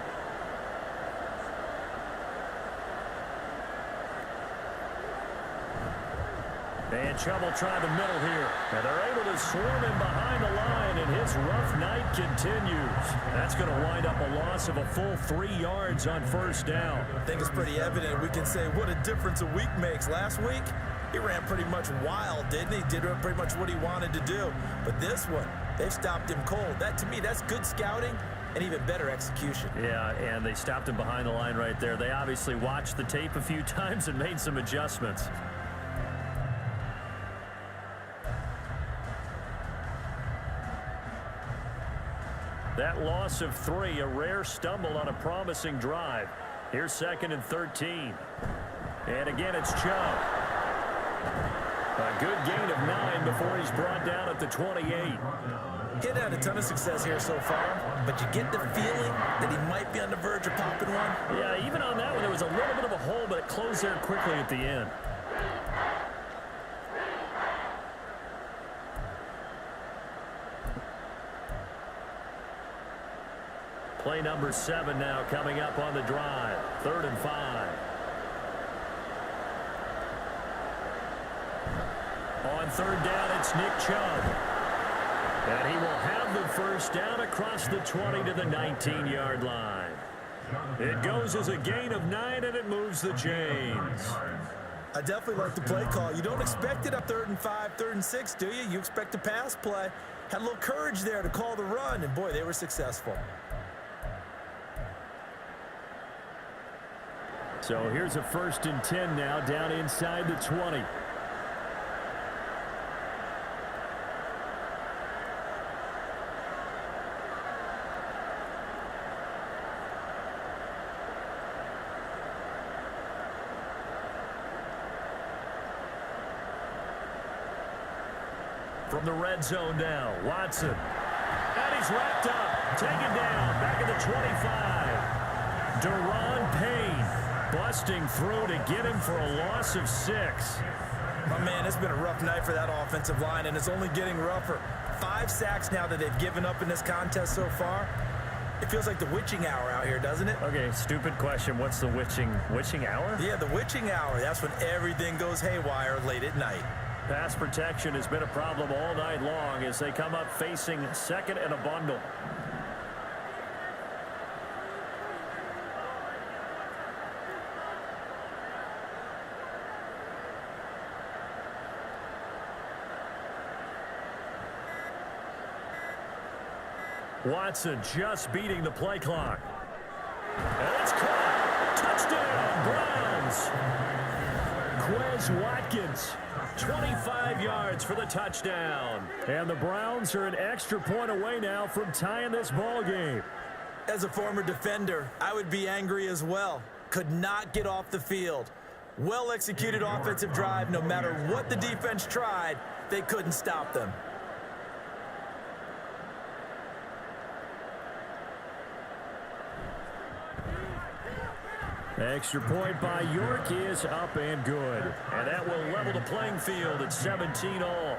And Chubb will try the middle here. And they're able to swarm him behind the line, and his rough night continues. That's going to wind up a loss of a full 3 yards on first down. I think it's pretty evident. We can say what a difference a week makes. Last week, he ran pretty much wild, didn't he? Did pretty much what he wanted to do. But this one, they've stopped him cold. That, to me, that's good scouting and even better execution. Yeah, and they stopped him behind the line right there. They obviously watched the tape a few times and made some adjustments. That loss of 3, a rare stumble on a promising drive. Here's 2nd and 13. And again, it's Chubb. A good gain of 9 before he's brought down at the 28. He had a ton of success here so far, but you get the feeling that he might be on the verge of popping one. Yeah, even on that one, there was a little bit of a hole, but it closed there quickly at the end. Play number 7 now coming up on the drive. 3rd and 5. On 3rd down, it's Nick Chubb. And he will have the first down across the 20 to the 19-yard line. It goes as a gain of 9, and it moves the chains. I definitely like the play call. You don't expect it up 3rd and 5, 3rd and 6, do you? You expect a pass play. Had a little courage there to call the run, and boy, they were successful. So here's a 1st and 10 now down inside the 20. From the red zone now, Watson. And he's wrapped up, taken down, back at the 25. Deron Payne busting through to get him for a loss of 6. My man, it's been a rough night for that offensive line, and it's only getting rougher. 5 sacks now that they've given up in this contest so far. It feels like the witching hour out here, doesn't it? Okay, stupid question. What's the witching hour? Yeah, the witching hour. That's when everything goes haywire late at night. Pass protection has been a problem all night long as they come up facing 2nd and a bundle. Watson just beating the play clock. And it's caught. Touchdown, Browns. Quez Watkins, 25 yards for the touchdown. And the Browns are an extra point away now from tying this ball game. As a former defender, I would be angry as well. Could not get off the field. Well-executed offensive drive. No matter what the defense tried, they couldn't stop them. Extra point by York is up and good. And that will level the playing field at 17 all.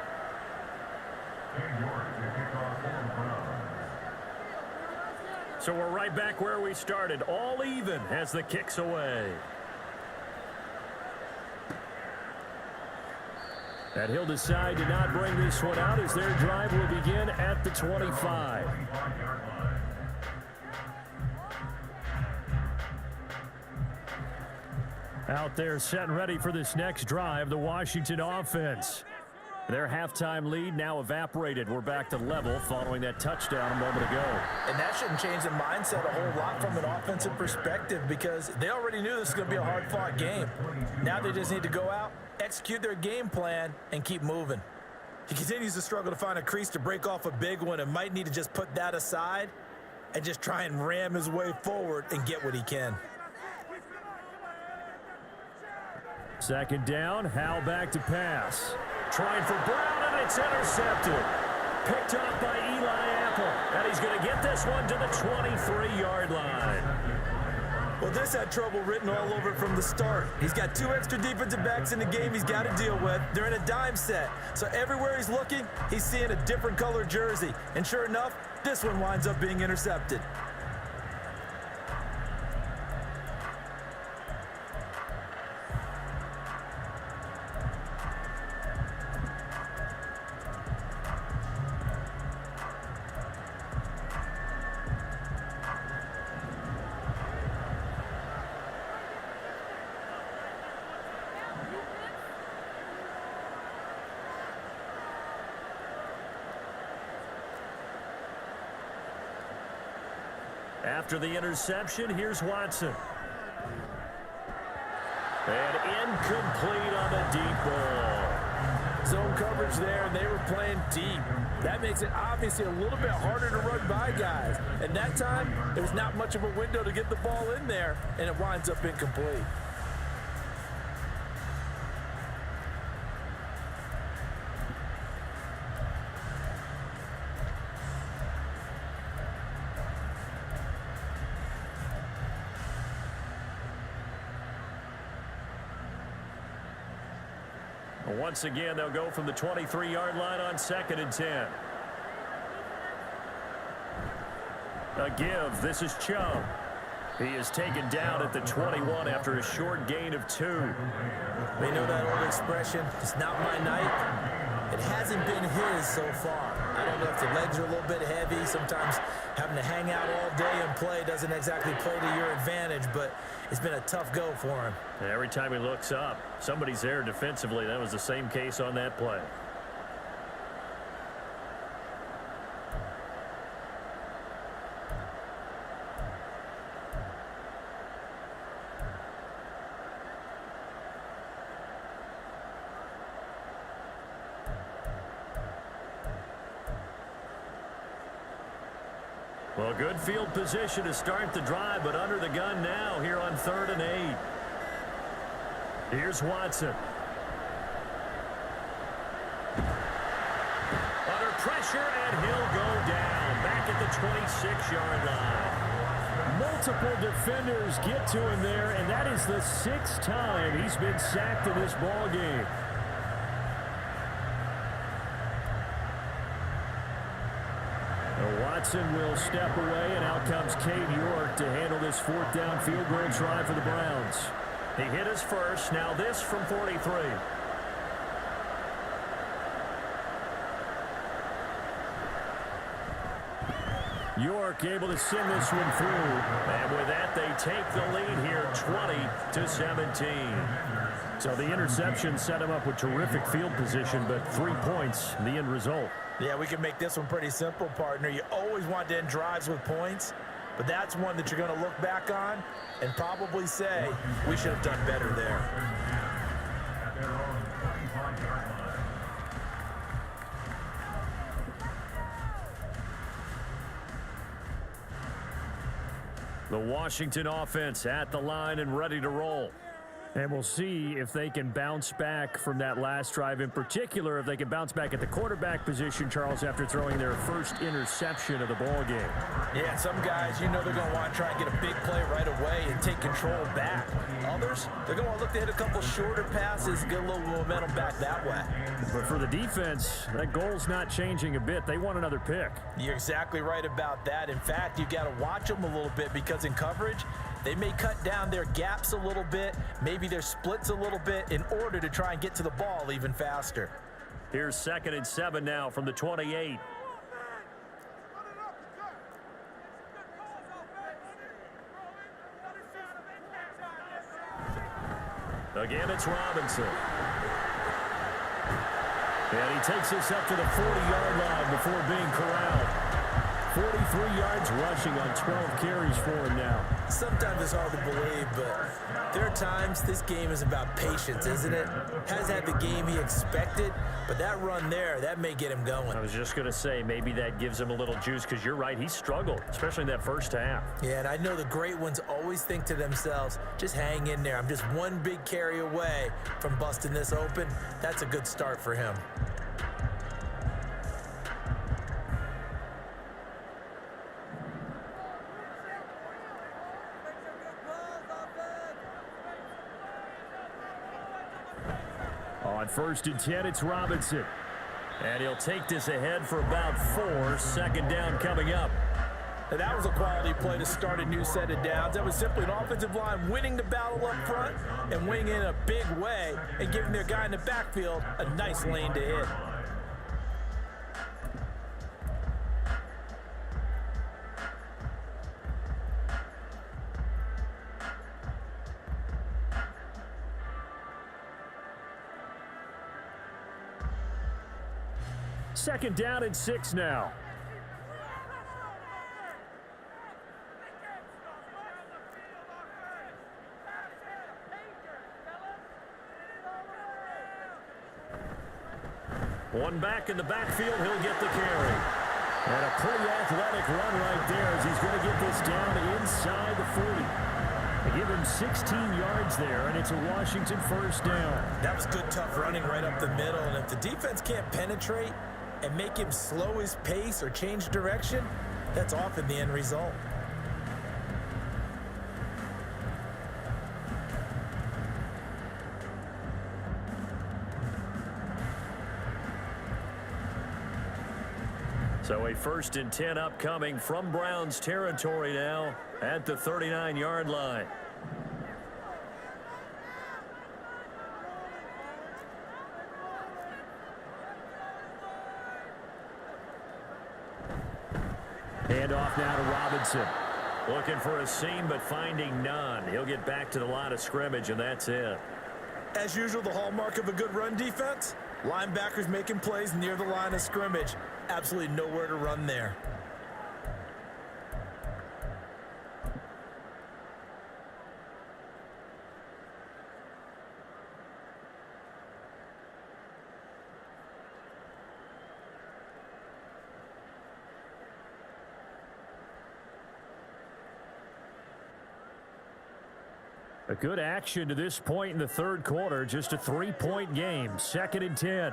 So we're right back where we started, all even as the kick's away. And he'll decide to not bring this one out as their drive will begin at the 25. Out there set and ready for this next drive, the Washington offense. Their halftime lead now evaporated. We're back to level following that touchdown a moment ago. And that shouldn't change the mindset a whole lot from an offensive perspective because they already knew this was going to be a hard-fought game. Now they just need to go out, execute their game plan, and keep moving. He continues to struggle to find a crease to break off a big one and might need to just put that aside and just try and ram his way forward and get what he can. Second down, Howell back to pass. Trying for Brown, and it's intercepted. Picked off by Eli Apple. And he's going to get this one to the 23-yard line. Well, this had trouble written all over it from the start. He's got 2 extra defensive backs in the game he's got to deal with. They're in a dime set. So everywhere he's looking, he's seeing a different color jersey. And sure enough, this one winds up being intercepted. After the interception, here's Watson. And incomplete on the deep ball. Zone coverage there, and they were playing deep. That makes it obviously a little bit harder to run by guys. And that time, there was not much of a window to get the ball in there, and it winds up incomplete. Once again, they'll go from the 23-yard line on 2nd and 10. A give. This is Chubb. He is taken down at the 21 after a short gain of 2. We know that old expression, it's not my night. It hasn't been his so far. I don't know if the legs are a little bit heavy. Sometimes having to hang out all day and play doesn't exactly play to your advantage, but it's been a tough go for him. Every time he looks up, somebody's there defensively. That was the same case on that play. Well, good field position to start the drive, but under the gun now here on 3rd and 8. Here's Watson. Under pressure, and he'll go down back at the 26-yard line. Multiple defenders get to him there, and that is the 6th time he's been sacked in this ball game. Watson will step away, and out comes Cade York to handle this 4th down field goal try for the Browns. He hit his first. Now this from 43. York able to send this one through. And with that, they take the lead here, 20-17. So the interception set him up with terrific field position, but 3 points, the end result. Yeah, we can make this one pretty simple, partner. You always want to end drives with points, but that's one that you're going to look back on and probably say, we should have done better there. At their own 25-yard line. The Washington offense at the line and ready to roll. And we'll see if they can bounce back from that last drive, in particular, if they can bounce back at the quarterback position, Charles, after throwing their first interception of the ball game. Yeah, some guys, you know they're going to want to try and get a big play right away and take control back. Others, they're going to look to hit a couple shorter passes, get a little momentum back that way. But for the defense, that goal's not changing a bit. They want another pick. You're exactly right about that. In fact, you got to watch them a little bit because in coverage, they may cut down their gaps a little bit, maybe their splits a little bit in order to try and get to the ball even faster. Here's 2nd and 7 now from the 28. Again, it's Robinson. And he takes this up to the 40-yard line before being corralled. 43 yards rushing on 12 carries for him now. Sometimes it's hard to believe, but there are times this game is about patience, isn't it? Hasn't had the game he expected, but that run there, that may get him going. I was just going to say, maybe that gives him a little juice, because you're right, he struggled, especially in that first half. Yeah, and I know the great ones always think to themselves, just hang in there. I'm just one big carry away from busting this open. That's a good start for him. On 1st and 10, it's Robinson. And he'll take this ahead for about 4. Second down coming up. And that was a quality play to start a new set of downs. That was simply an offensive line winning the battle up front and winning in a big way and giving their guy in the backfield a nice lane to hit. Second down and 6 now. One back in the backfield, he'll get the carry. And a pretty athletic run right there as he's going to get this down inside the 40. They give him 16 yards there, and it's a Washington first down. That was good, tough running right up the middle. And if the defense can't penetrate and make him slow his pace or change direction, that's often the end result. So a 1st and 10 upcoming from Browns territory now at the 39-yard line. Handoff now to Robinson. Looking for a seam, but finding none. He'll get back to the line of scrimmage, and that's it. As usual, the hallmark of a good run defense, linebackers making plays near the line of scrimmage. Absolutely nowhere to run there. A good action to this point in the third quarter. Just a 3-point game. 2nd and 10.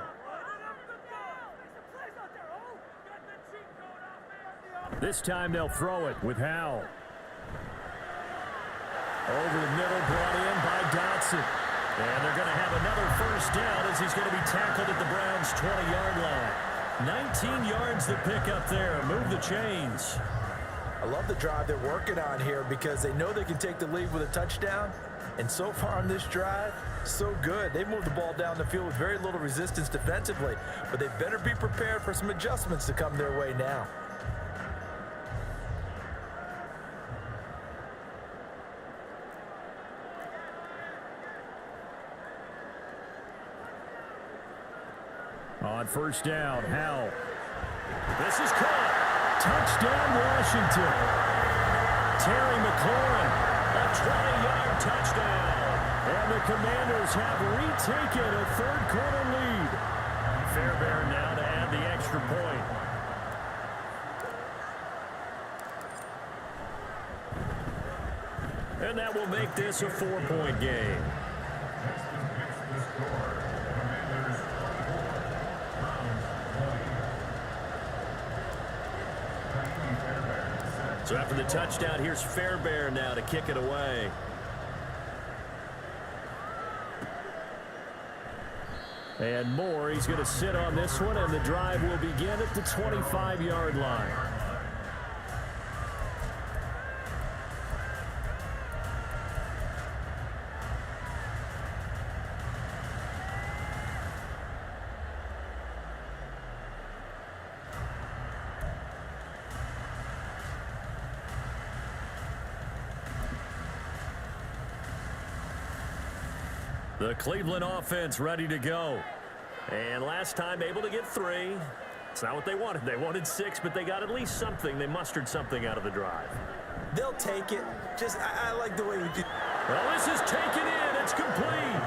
This time they'll throw it with Howell. Over the middle, brought in by Dotson. And they're going to have another first down as he's going to be tackled at the Browns' 20-yard line. 19 yards to pick up there. Move the chains. I love the drive they're working on here because they know they can take the lead with a touchdown. And so far on this drive, so good. They moved the ball down the field with very little resistance defensively. But they better be prepared for some adjustments to come their way now. On first down, Howell. This is caught. Touchdown, Washington. Terry McLaurin, a 20-yard touchdown. And the Commanders have retaken a third-quarter lead. Fairbairn now to add the extra point. And that will make this a 4-point game. So after the touchdown, here's Fairbairn now to kick it away. And Moore, he's going to sit on this one, and the drive will begin at the 25-yard line. The Cleveland offense ready to go. And last time able to get 3. It's not what they wanted. They wanted 6, but they got at least something. They mustered something out of the drive. They'll take it. I like the way we do. Well, this is taken in. It's complete.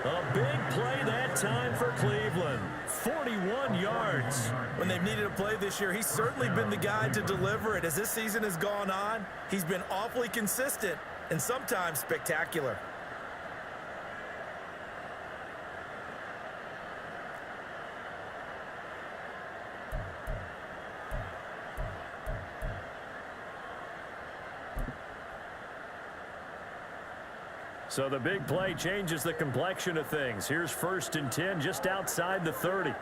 A big play that time for Cleveland. 41 yards. When they've needed a play this year, he's certainly been the guy to deliver it. As this season has gone on, he's been awfully consistent and sometimes spectacular. So the big play changes the complexion of things. Here's 1st and 10 just outside the 30.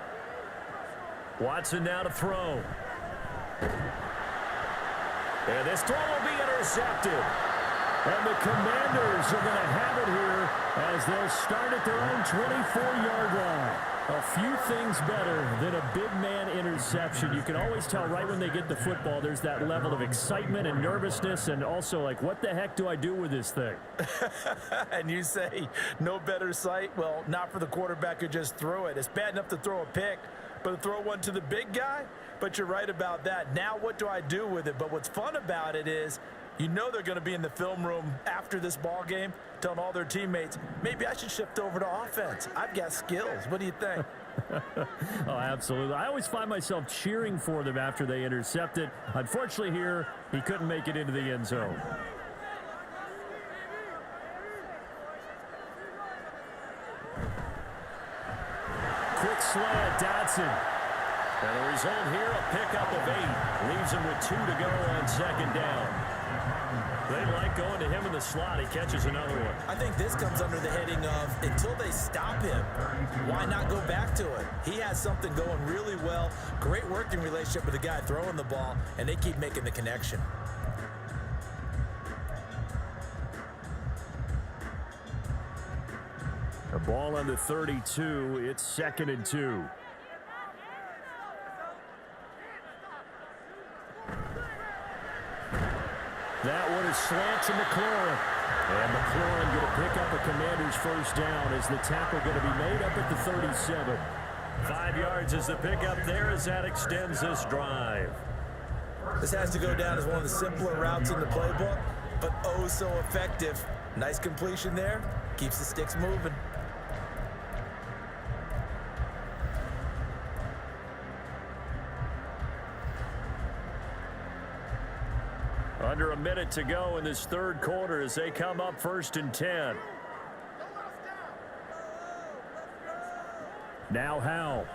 Watson now to throw. And this throw will be intercepted. And the Commanders are going to have it here as they'll start at their own 24-yard line. A few things better than a big man interception. You can always tell right when they get the football, there's that level of excitement and nervousness and also like, what the heck do I do with this thing? And you say no better sight? Well, not for the quarterback who just threw it. It's bad enough to throw a pick, but to throw one to the big guy? But you're right about that. Now what do I do with it? But what's fun about it is you know they're going to be in the film room after this ball game telling all their teammates, maybe I should shift over to offense. I've got skills. What do you think? Oh, absolutely. I always find myself cheering for them after they intercept it. Unfortunately here, he couldn't make it into the end zone. Quick slant, Dotson. And the result here, a pickup of 8. Leaves him with 2 to go on 2nd down. They like going to him in the slot. He catches another one. I think this comes under the heading of until they stop him, why not go back to it? He has something going really well. Great working relationship with the guy throwing the ball, and they keep making the connection. A ball on the 32. It's 2nd and 2. That one is slant to McLaurin. And McLaurin going to pick up a Commander's 1st down as the tackle going to be made up at the 37. 5 yards is the pickup there as that extends this drive. This has to go down as one of the simpler routes in the playbook, but oh so effective. Nice completion there. Keeps the sticks moving. Under a minute to go in this 3rd quarter as they come up 1st and 10. Now Howell.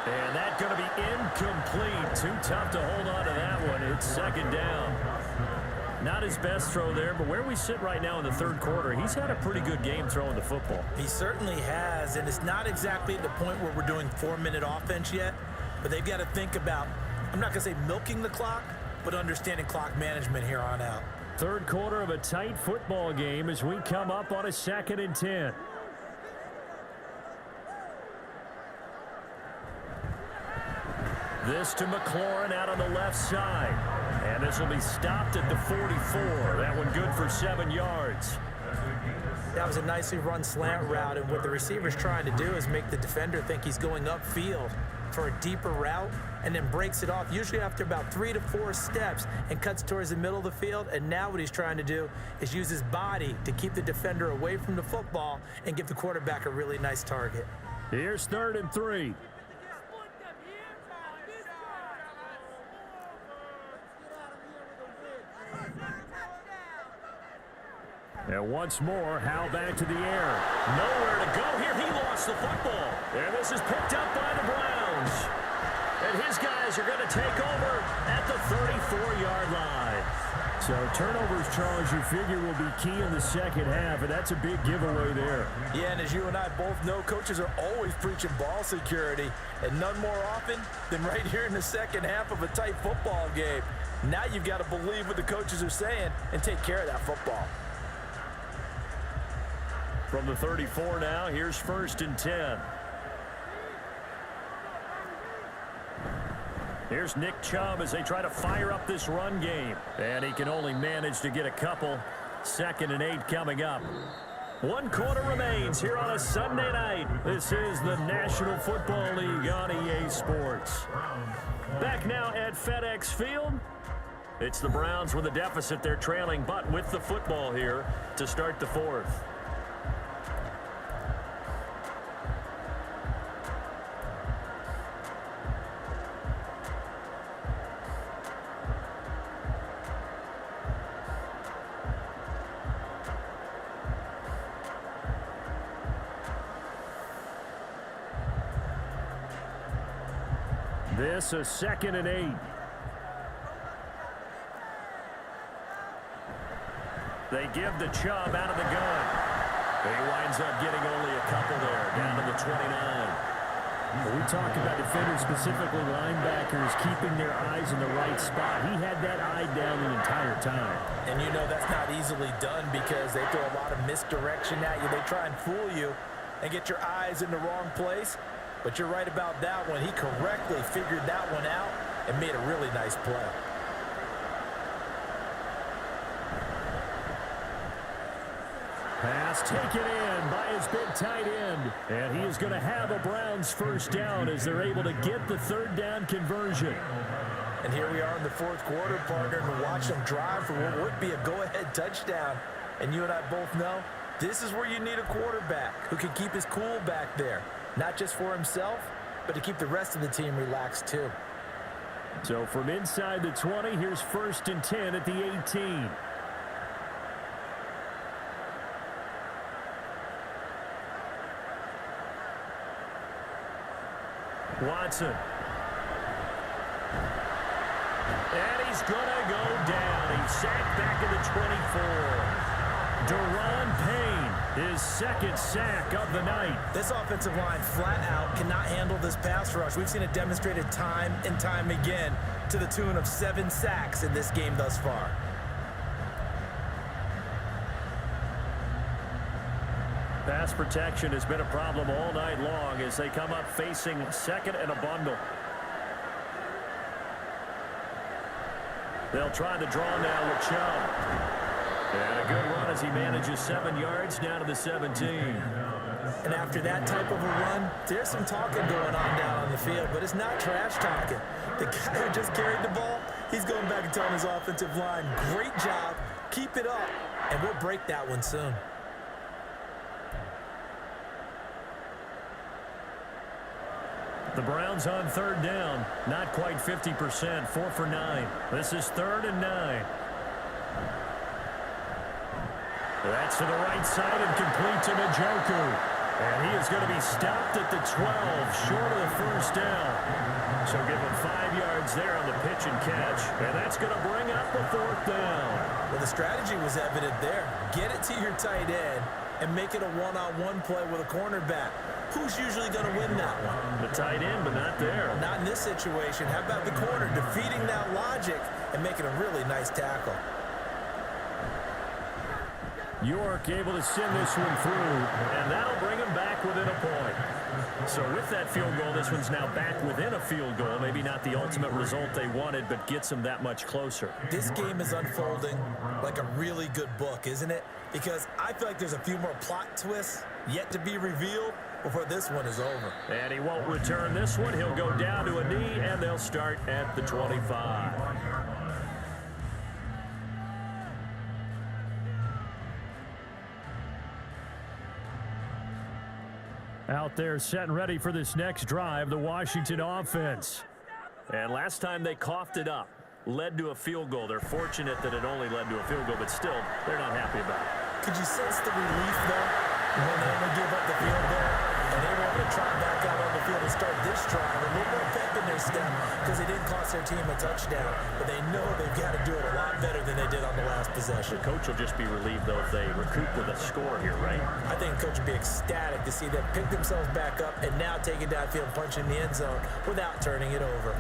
And that's going to be incomplete. Too tough to hold on to that one. It's 2nd down. Not his best throw there, but where we sit right now in the 3rd quarter, he's had a pretty good game throwing the football. He certainly has, and it's not exactly at the point where we're doing 4-minute offense yet, but they've got to think about, I'm not going to say milking the clock, but understanding clock management here on out. 3rd quarter of a tight football game as we come up on a 2nd and 10. This to McLaurin out on the left side. And this will be stopped at the 44. That one good for 7 yards. That was a nicely run slant route, and what the receiver's trying to do is make the defender think he's going upfield for a deeper route and then breaks it off, usually after about 3 to 4 steps, and cuts towards the middle of the field. And now what he's trying to do is use his body to keep the defender away from the football and give the quarterback a really nice target. Here's 3rd and 3. And once more, Howell back to the air. Nowhere to go here. He lost the football. And this is picked up by the Browns. And his guys are going to take over at the 34-yard line. So turnovers, Charles, you figure will be key in the 2nd half, and that's a big giveaway there. Yeah, and as you and I both know, coaches are always preaching ball security, and none more often than right here in the 2nd half of a tight football game. Now you've got to believe what the coaches are saying and take care of that football. From the 34 now, here's 1st and 10. Here's Nick Chubb as they try to fire up this run game. And he can only manage to get a couple. 2nd and 8 coming up. 1 quarter remains here on a Sunday night. This is the National Football League on EA Sports. Back now at FedEx Field. It's the Browns with a deficit. They're trailing, but with the football here to start the fourth. This is 2nd and 8. They give the Chubb out of the gun. He winds up getting only a couple there, down to the 29. We talk about defenders, specifically linebackers, keeping their eyes in the right spot. He had that eye down the entire time. And you know that's not easily done because they throw a lot of misdirection at you. They try and fool you and get your eyes in the wrong place. But you're right about that one. He correctly figured that one out and made a really nice play. Pass taken in by his big tight end. And he is going to have a Browns first down as they're able to get the 3rd down conversion. And here we are in the 4th quarter, partner, and watch them drive for what would be a go-ahead touchdown. And you and I both know this is where you need a quarterback who can keep his cool back there. Not just for himself, but to keep the rest of the team relaxed too. So from inside the 20, here's 1st and 10 at the 18. Watson. And he's going to go down. He's sacked back at the 24. Daron Payne, his 2nd sack of the night. This offensive line flat out cannot handle this pass rush. We've seen it demonstrated time and time again to the tune of 7 sacks in this game thus far. Pass protection has been a problem all night long as they come up facing 2nd and a bundle. They'll try the draw now with Chubb. And a good run as he manages 7 yards down to the 17. And after that type of a run, there's some talking going on down on the field, but it's not trash talking. The guy who just carried the ball, he's going back and telling his offensive line, great job, keep it up, and we'll break that one soon. The Browns on 3rd down, not quite 50%, 4 for 9. This is 3rd and 9. That's to the right side and complete to Njoku. And he is going to be stopped at the 12, short of the 1st down. So give him 5 yards there on the pitch and catch. And that's going to bring up the 4th down. Well, the strategy was evident there. Get it to your tight end and make it a one-on-one play with a cornerback. Who's usually going to win that one? The tight end, but not there. Not in this situation. How about the corner defeating that logic and making a really nice tackle? York able to send this one through. And that'll bring him back within a point. So with that field goal, this one's now back within a field goal. Maybe not the ultimate result they wanted, but gets them that much closer. This game is unfolding like a really good book, isn't it? Because I feel like there's a few more plot twists yet to be revealed before this one is over. And he won't return this one. He'll go down to a knee, and they'll start at the 25. Out there set and ready for this next drive, the Washington offense. And last time they coughed it up, led to a field goal. They're fortunate that it only led to a field goal, but still, they're not happy about it. Could you sense the relief, though, when they only give up the field goal? And they were able to try back out on the field and start this drive. A little more pep in their step because they didn't cost their team a touchdown. But they know they've got to do it a lot better than they did on the last possession. The coach will just be relieved, though, if they recoup with a score here, right? I think the coach would be ecstatic to see them pick themselves back up and now take it downfield and punch in the end zone without turning it over.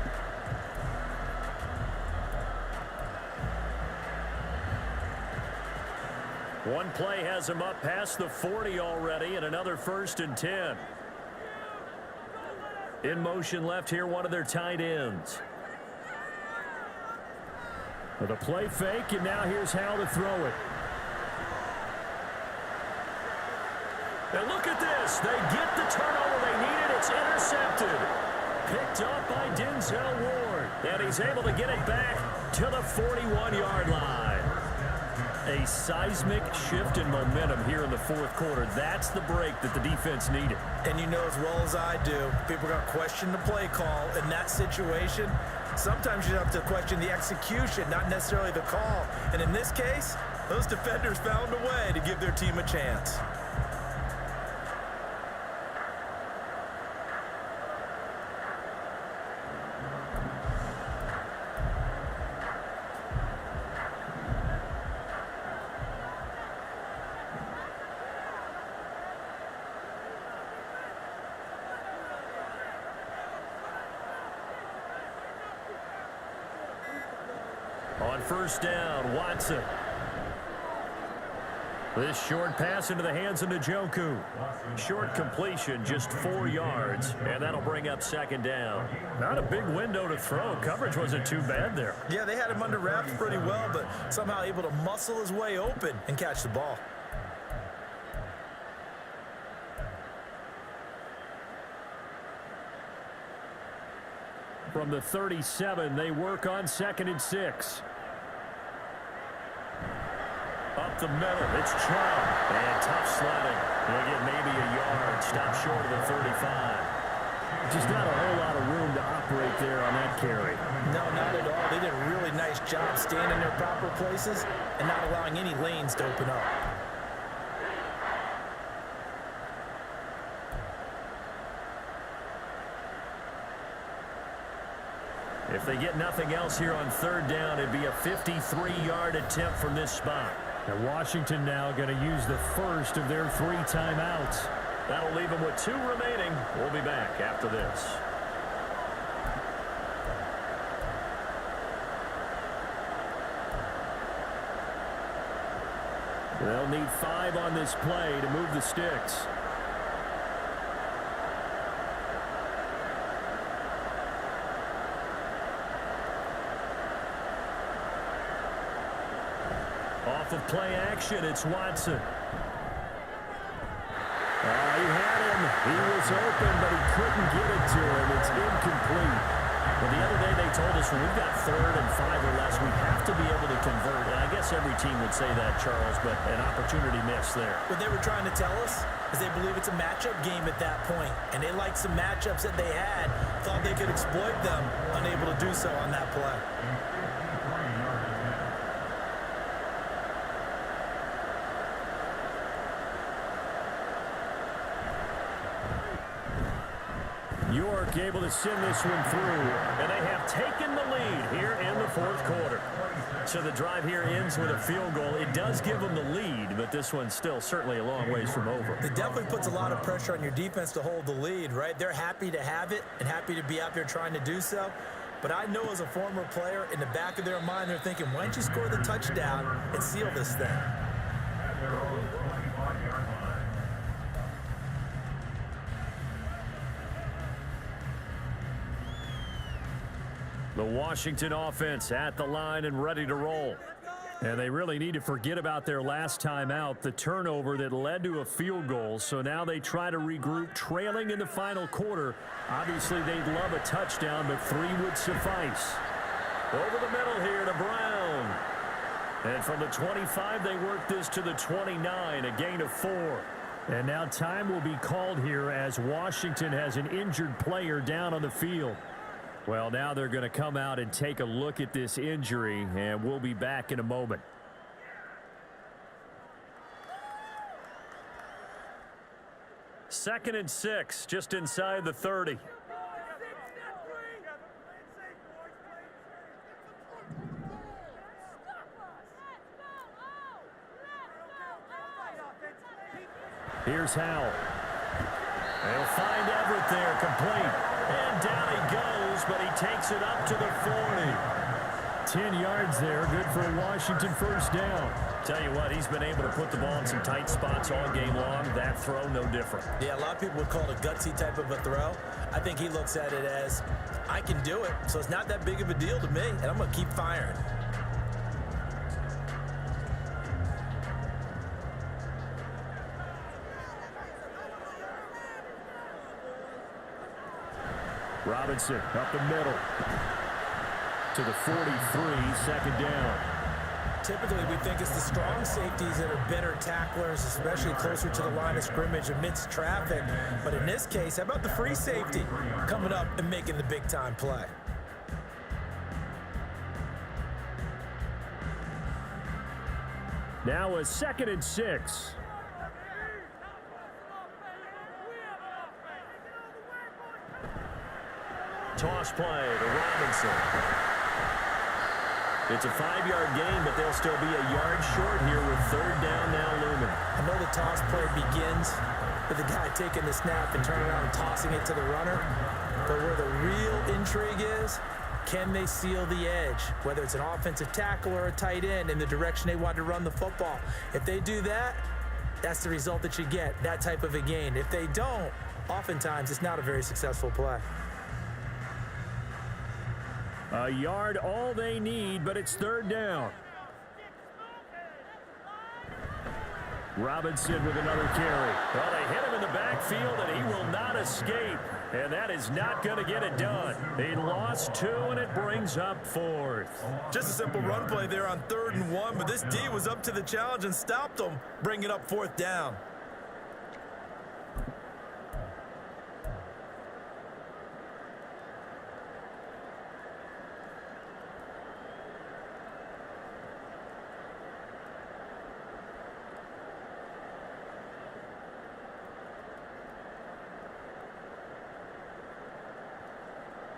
One play has him up past the 40 already, and another 1st and 10. In motion left here, one of their tight ends. With a play fake, and now here's how to throw it. And look at this. They get the turnover they needed. It's intercepted. Picked up by Denzel Ward. And he's able to get it back to the 41-yard line. A seismic shift in momentum here in the fourth quarter. That's the break that the defense needed. And you know as well as I do, people are going to question the play call in that situation. Sometimes you have to question the execution, not necessarily the call. And in this case, those defenders found a way to give their team a chance. On first down, Watson. This short pass into the hands of Njoku. Short completion, just 4 yards, and that'll bring up second down. Not a big window to throw. Coverage wasn't too bad there. Yeah, they had him under wraps pretty well, but somehow able to muscle his way open and catch the ball. From the 37, they work on 2nd and 6. Up the middle, it's Chubb. And tough sledding. He'll get maybe a yard. Stop short of the 35. Just not a whole lot of room to operate there on that carry. No, not at all. They did a really nice job staying in their proper places and not allowing any lanes to open up. If they get nothing else here on third down, it'd be a 53-yard attempt from this spot. And Washington now going to use the first of their 3 timeouts. That'll leave them with 2 remaining. We'll be back after this. They'll need 5 on this play to move the sticks. Off of play action, it's Watson. He had him. He was open, but he couldn't get it to him. It's incomplete. Well, the other day they told us when we've got 3rd and 5 or less, we have to be able to convert. And I guess every team would say that, Charles, but an opportunity missed there. What they were trying to tell us is they believe it's a matchup game at that point, and they liked some matchups that they had, thought they could exploit them, unable to do so on that play. York able to send this one through. And they have taken the lead here in the fourth quarter. So the drive here ends with a field goal. It does give them the lead, but this one's still certainly a long ways from over. It definitely puts a lot of pressure on your defense to hold the lead, right? They're happy to have it and happy to be out there trying to do so. But I know as a former player, in the back of their mind, they're thinking, why don't you score the touchdown and seal this thing? The Washington offense at the line and ready to roll. And they really need to forget about their last time out, the turnover that led to a field goal. So now they try to regroup, trailing in the final quarter. Obviously, they'd love a touchdown, but 3 would suffice. Over the middle here to Brown. And from the 25, they work this to the 29, a gain of 4. And now time will be called here as Washington has an injured player down on the field. Well, now they're going to come out and take a look at this injury, and we'll be back in a moment. Second and 6, just inside the 30. Here's Howell. They'll find Everett there, complete. And down he goes, but he takes it up to the 40. 10 yards there, good for a Washington first down. Tell you what, he's been able to put the ball in some tight spots all game long. That throw, no different. Yeah, a lot of people would call it a gutsy type of a throw. I think he looks at it as, I can do it, so it's not that big of a deal to me, and I'm going to keep firing. Robinson up the middle to the 43, second down. Typically, we think it's the strong safeties that are better tacklers, especially closer to the line of scrimmage amidst traffic. But in this case, how about the free safety coming up and making the big-time play? Now a 2nd and 6. Toss play to Robinson. It's a 5-yard gain, but they'll still be a yard short here with 3rd down now looming. I know the toss play begins with the guy taking the snap and turning around and tossing it to the runner. But where the real intrigue is, can they seal the edge? Whether it's an offensive tackle or a tight end in the direction they want to run the football. If they do that, that's the result that you get, that type of a gain. If they don't, oftentimes it's not a very successful play. A yard all they need, but it's 3rd down. Robinson with another carry. Well, they hit him in the backfield, and he will not escape. And that is not going to get it done. He lost 2, and it brings up 4th. Just a simple run play there on 3rd and 1, but this D was up to the challenge and stopped them, bringing up 4th down.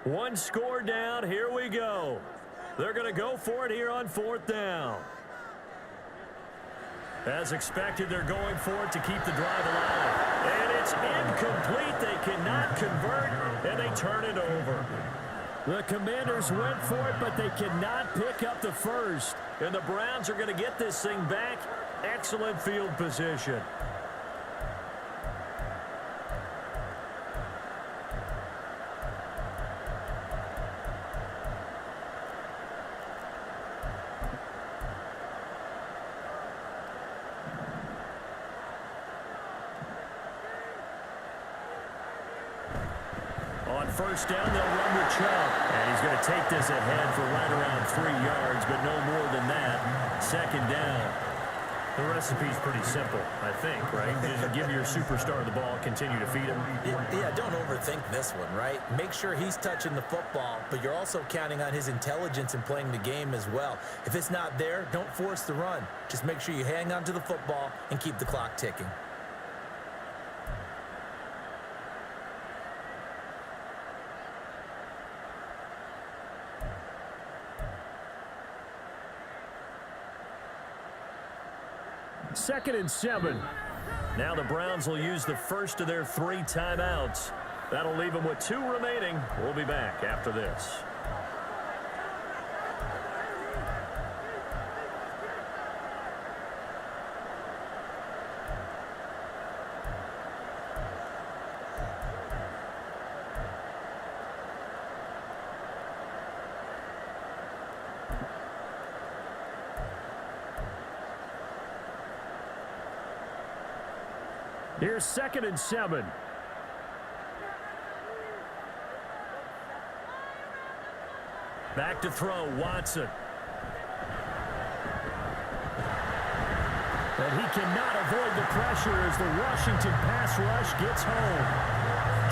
One score down. Here we go. They're going to go for it here on 4th down. As expected, they're going for it to keep the drive alive. And it's incomplete. They cannot convert, and they turn it over. The Commanders went for it, but they cannot pick up the first. And the Browns are going to get this thing back. Excellent field position. On 1st down, they'll run with Chubb. And he's going to take this ahead for right around 3 yards, but no more than that. 2nd down. The recipe's pretty simple, I think, right? Just give your superstar the ball, continue to feed him. Yeah, don't overthink this one, right? Make sure he's touching the football, but you're also counting on his intelligence in playing the game as well. If it's not there, don't force the run. Just make sure you hang on to the football and keep the clock ticking. Second and 7. Now the Browns will use the first of their 3 timeouts. That'll leave them with 2 remaining. We'll be back after this. Here's 2nd and 7. Back to throw, Watson. And he cannot avoid the pressure as the Washington pass rush gets home.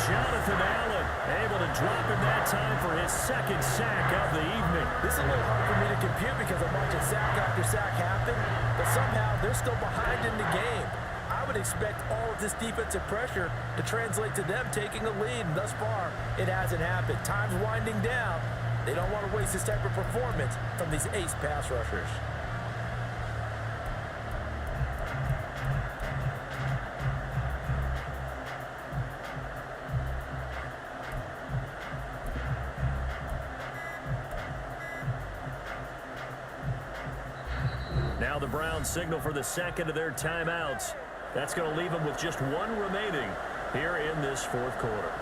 Jonathan Allen able to drop him that time for his 2nd sack of the evening. This is a little hard for me to compute because I'm watching sack after sack happen, but somehow they're still behind in the game. I would expect all of this defensive pressure to translate to them taking a lead, and thus far, it hasn't happened. Time's winding down. They don't want to waste this type of performance from these ace pass rushers. Now the Browns signal for the 2nd of their timeouts. That's going to leave them with just 1 remaining here in this 4th quarter.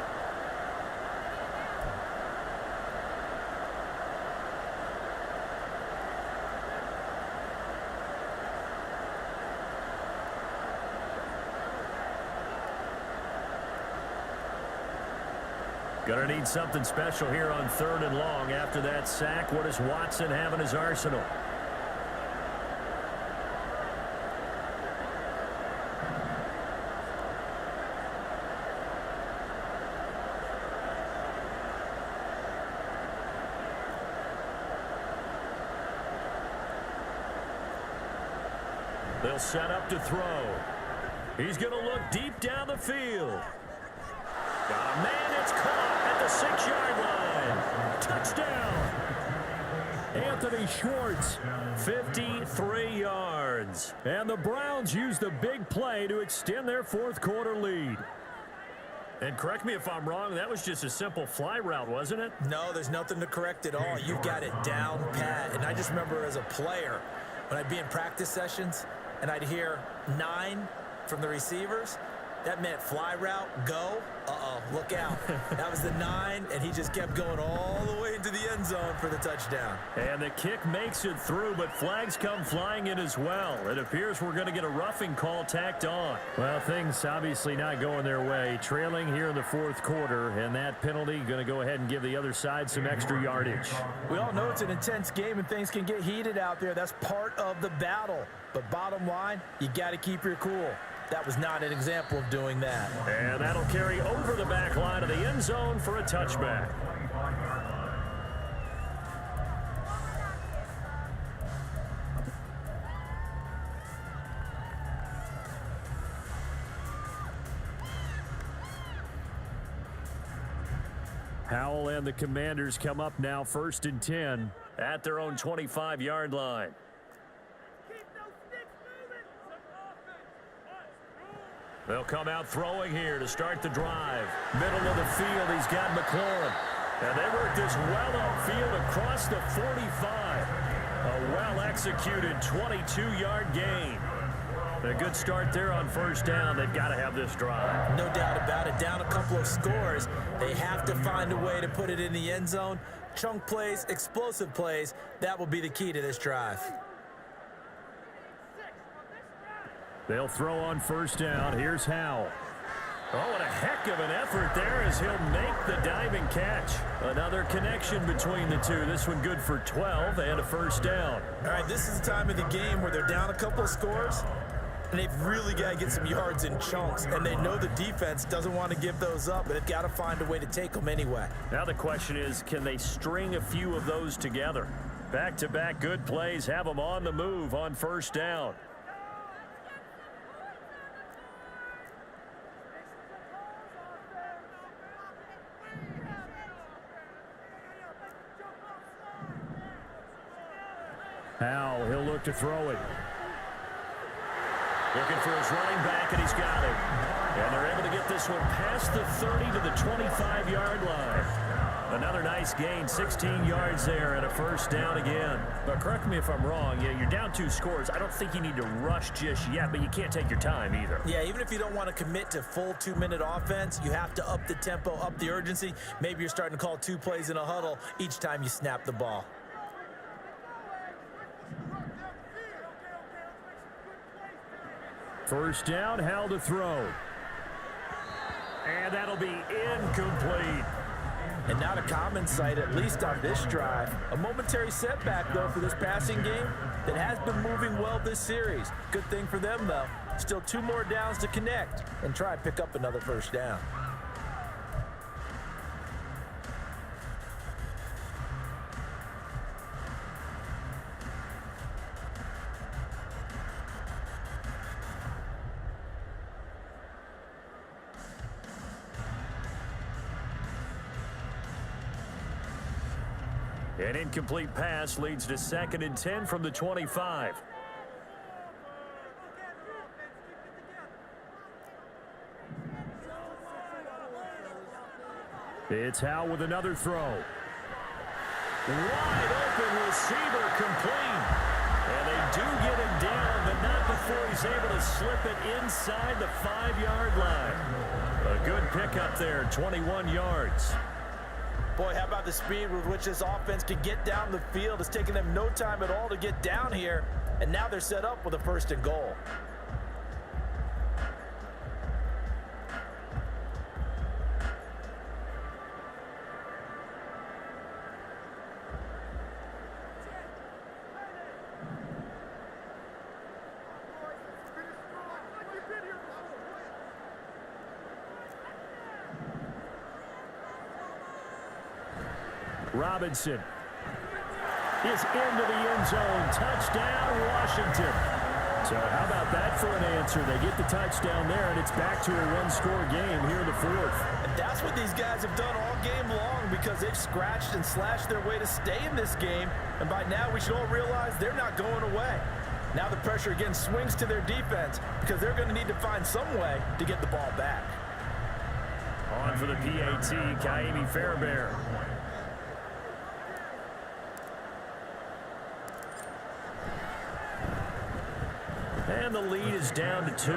Gonna need something special here on 3rd and long. After that sack, what does Watson have in his arsenal? They'll set up to throw. He's going to look deep down the field. Got a man, it's caught at the 6-yard line. Touchdown. Anthony Schwartz. 53 yards. And the Browns use the big play to extend their 4th quarter lead. And correct me if I'm wrong, that was just a simple fly route, wasn't it? No, there's nothing to correct at all. You've got it down pat. And I just remember as a player, when I'd be in practice sessions, and I'd hear 9 from the receivers, that meant fly route, go, look out. That was the 9, and he just kept going all the way into the end zone for the touchdown. And the kick makes it through, but flags come flying in as well. It appears we're going to get a roughing call tacked on. Well, things obviously not going their way. Trailing here in the 4th quarter, and that penalty going to go ahead and give the other side some extra yardage. We all know it's an intense game, and things can get heated out there. That's part of the battle. But bottom line, you got to keep your cool. That was not an example of doing that. And that'll carry over the back line of the end zone for a touchback. Howell and the Commanders come up now 1st and 10. At their own 25-yard line. They'll come out throwing here to start the drive. Middle of the field, he's got McLaurin. And they work this well upfield across the 45. A well-executed 22-yard gain. A good start there on 1st down. They've got to have this drive. No doubt about it. Down a couple of scores. They have to find a way to put it in the end zone. Chunk plays, explosive plays. That will be the key to this drive. They'll throw on 1st down. Here's Howell. Oh, what a heck of an effort there as he'll make the diving catch. Another connection between the two. This one good for 12 and a 1st down. All right, this is the time of the game where they're down a couple of scores, and they've really got to get some yards in chunks, and they know the defense doesn't want to give those up, but they've got to find a way to take them anyway. Now the question is, can they string a few of those together? Back-to-back good plays have them on the move on 1st down. Howell, he'll look to throw it. Looking for his running back, and he's got it. And they're able to get this one past the 30 to the 25-yard line. Another nice gain, 16 yards there, and a 1st down again. But correct me if I'm wrong. Yeah, you're down 2 scores. I don't think you need to rush just yet, but you can't take your time either. Yeah, even if you don't want to commit to full 2-minute offense, you have to up the tempo, up the urgency. Maybe you're starting to call 2 plays in a huddle each time you snap the ball. First down, Howell to throw. And that'll be incomplete. And not a common sight, at least on this drive. A momentary setback, though, for this passing game that has been moving well this series. Good thing for them, though. Still 2 more downs to connect and try and pick up another 1st down. An incomplete pass leads to 2nd and 10 from the 25. It's Howell with another throw. Wide open receiver complete. And they do get him down, but not before he's able to slip it inside the 5-yard line. A good pickup there, 21 yards. Boy, how about the speed with which this offense can get down the field? It's taken them no time at all to get down here, and now they're set up with a 1st and goal. Robinson is into the end zone. Touchdown, Washington. So how about that for an answer? They get the touchdown there, and it's back to a one-score game here in the fourth. And that's what these guys have done all game long because they've scratched and slashed their way to stay in this game. And by now, we should all realize they're not going away. Now the pressure again swings to their defense because they're going to need to find some way to get the ball back. On for the PAT, Kaimi Fairbairn. And the lead is down to 2.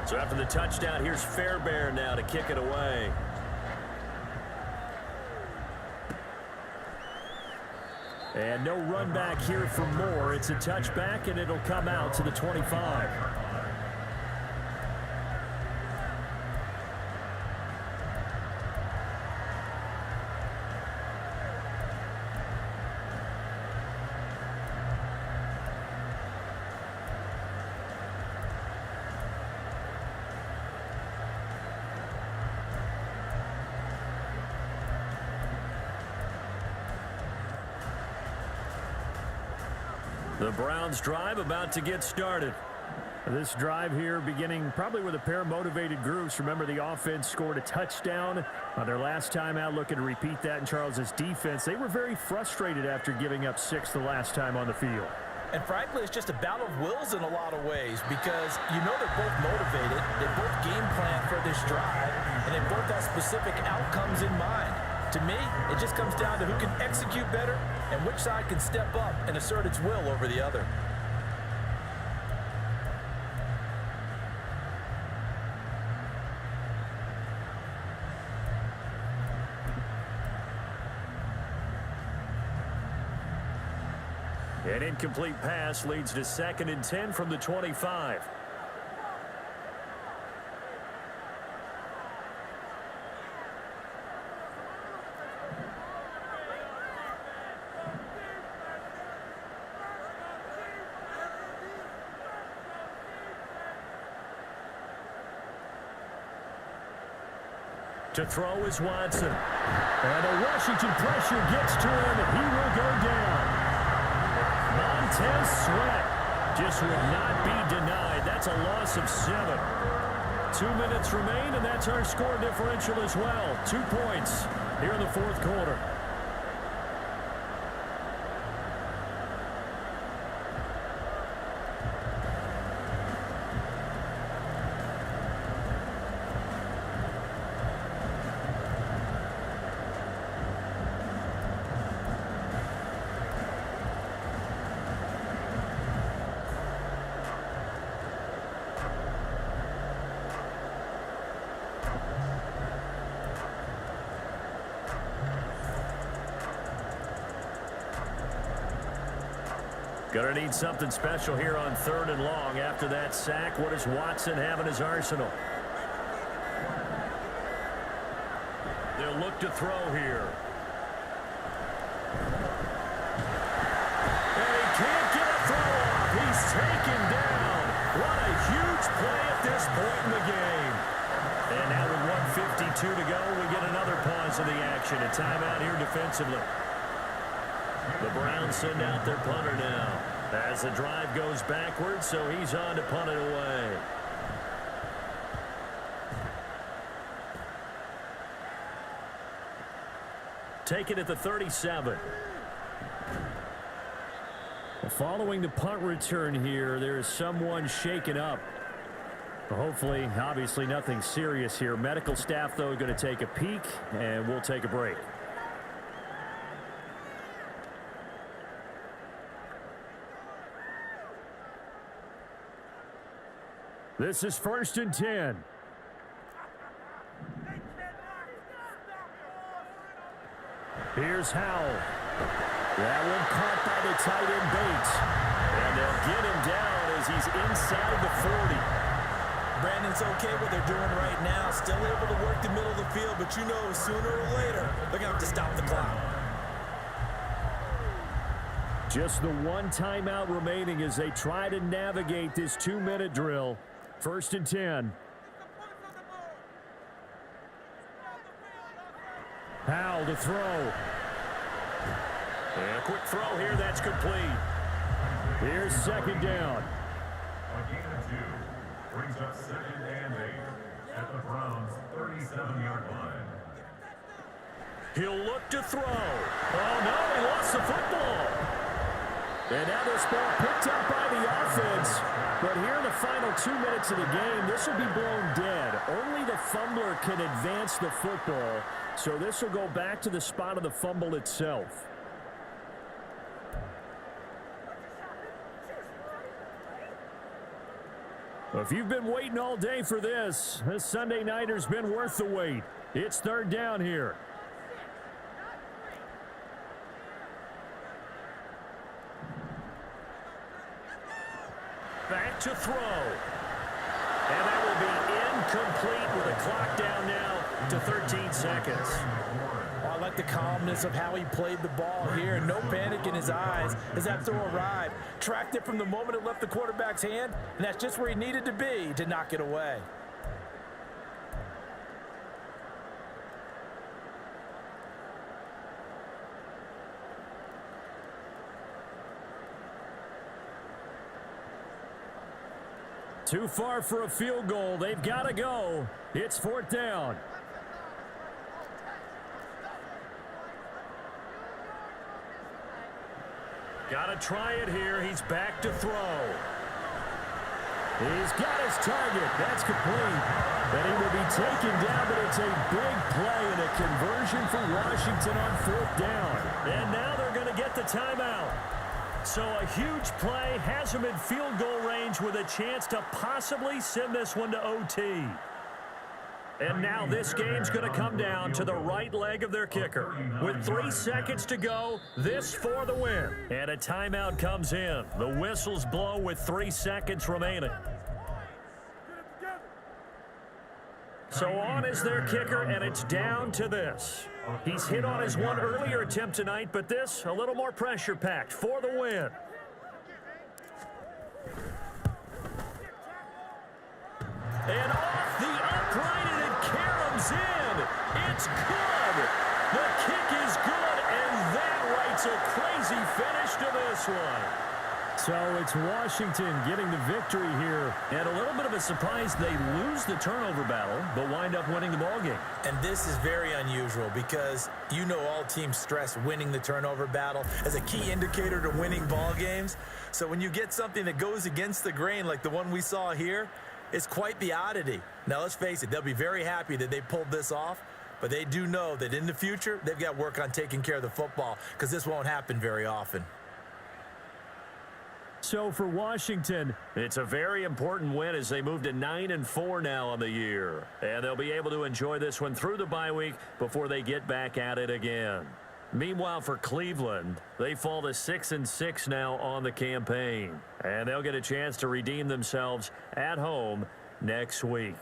So after the touchdown, here's Fairbairn now to kick it away. And no run back here for Moore. It's a touchback, and it'll come out to the 25. The Browns drive about to get started. This drive here beginning probably with a pair of motivated groups. Remember, the offense scored a touchdown on their last time out, looking to repeat that in Charles's defense. They were very frustrated after giving up 6 the last time on the field. And frankly, it's just a battle of wills in a lot of ways because you know they're both motivated, they both game plan for this drive, and they both have specific outcomes in mind. To me, it just comes down to who can execute better and which side can step up and assert its will over the other. An incomplete pass leads to 2nd and 10 from the 25. To throw is Watson. And the Washington pressure gets to him, and he will go down. Montez Sweat just would not be denied. That's a loss of 7. 2 minutes remain, and that's our score differential as well. 2 points here in the fourth quarter. Going to need something special here on 3rd and long. After that sack, what does Watson have in his arsenal? They'll look to throw here. And he can't get a throw off. He's taken down. What a huge play at this point in the game. And now with 1:52 to go, we get another pause of the action. A timeout here defensively. The Browns send out their punter now as the drive goes backwards, so he's on to punt it away. Take it at the 37. Following the punt return here, there is someone shaken up. Hopefully, obviously nothing serious here. Medical staff, though, going to take a peek, and we'll take a break. This is 1st and 10. Here's Howell. That one caught by the tight end Bates. And they'll get him down as he's inside the 40. Brandon's okay what they're doing right now. Still able to work the middle of the field, but you know sooner or later they're going to have to stop the clock. Just the one timeout remaining as they try to navigate this 2-minute drill. 1st and 10. Powell to throw. And a quick throw here, that's complete. Here's 2nd down. A gain of 2 brings up 2nd and 8 at the Browns' 37-yard line. He'll look to throw. Oh, no, he lost the football. And now this ball picked up by the offense. But here in the final 2 minutes of the game, this will be blown dead. Only the fumbler can advance the football. So this will go back to the spot of the fumble itself. If you've been waiting all day for this Sunday nighter's been worth the wait. It's 3rd down here. Back to throw. And that will be incomplete with a clock down now to 13 seconds. Oh, I like the calmness of how he played the ball here. No panic in his eyes as that throw arrived. Tracked it from the moment it left the quarterback's hand, and that's just where he needed to be to knock it away. Too far for a field goal. They've got to go. It's 4th down. Got to try it here. He's back to throw. He's got his target. That's complete. And he will be taken down, but it's a big play and a conversion for Washington on 4th down. And now they're going to get the timeout. So a huge play has him in field goal range with a chance to possibly send this one to OT. And now this game's going to come down to the right leg of their kicker. With 3 seconds to go, this for the win. And a timeout comes in. The whistles blow with 3 seconds remaining. So on is their kicker, and it's down to this. He's hit on his one earlier attempt tonight, but this a little more pressure-packed for the win. And off the upright, and it caroms in. It's good. The kick is good, and that writes a crazy finish to this one. So it's Washington getting the victory here. And a little bit of a surprise, they lose the turnover battle, but wind up winning the ballgame. And this is very unusual because you know all teams stress winning the turnover battle as a key indicator to winning ball games. So when you get something that goes against the grain like the one we saw here, it's quite the oddity. Now let's face it, they'll be very happy that they pulled this off, but they do know that in the future, they've got work on taking care of the football because this won't happen very often. So for Washington, it's a very important win as they move to 9-4 now on the year. And they'll be able to enjoy this one through the bye week before they get back at it again. Meanwhile, for Cleveland, they fall to 6-6 now on the campaign. And they'll get a chance to redeem themselves at home next week.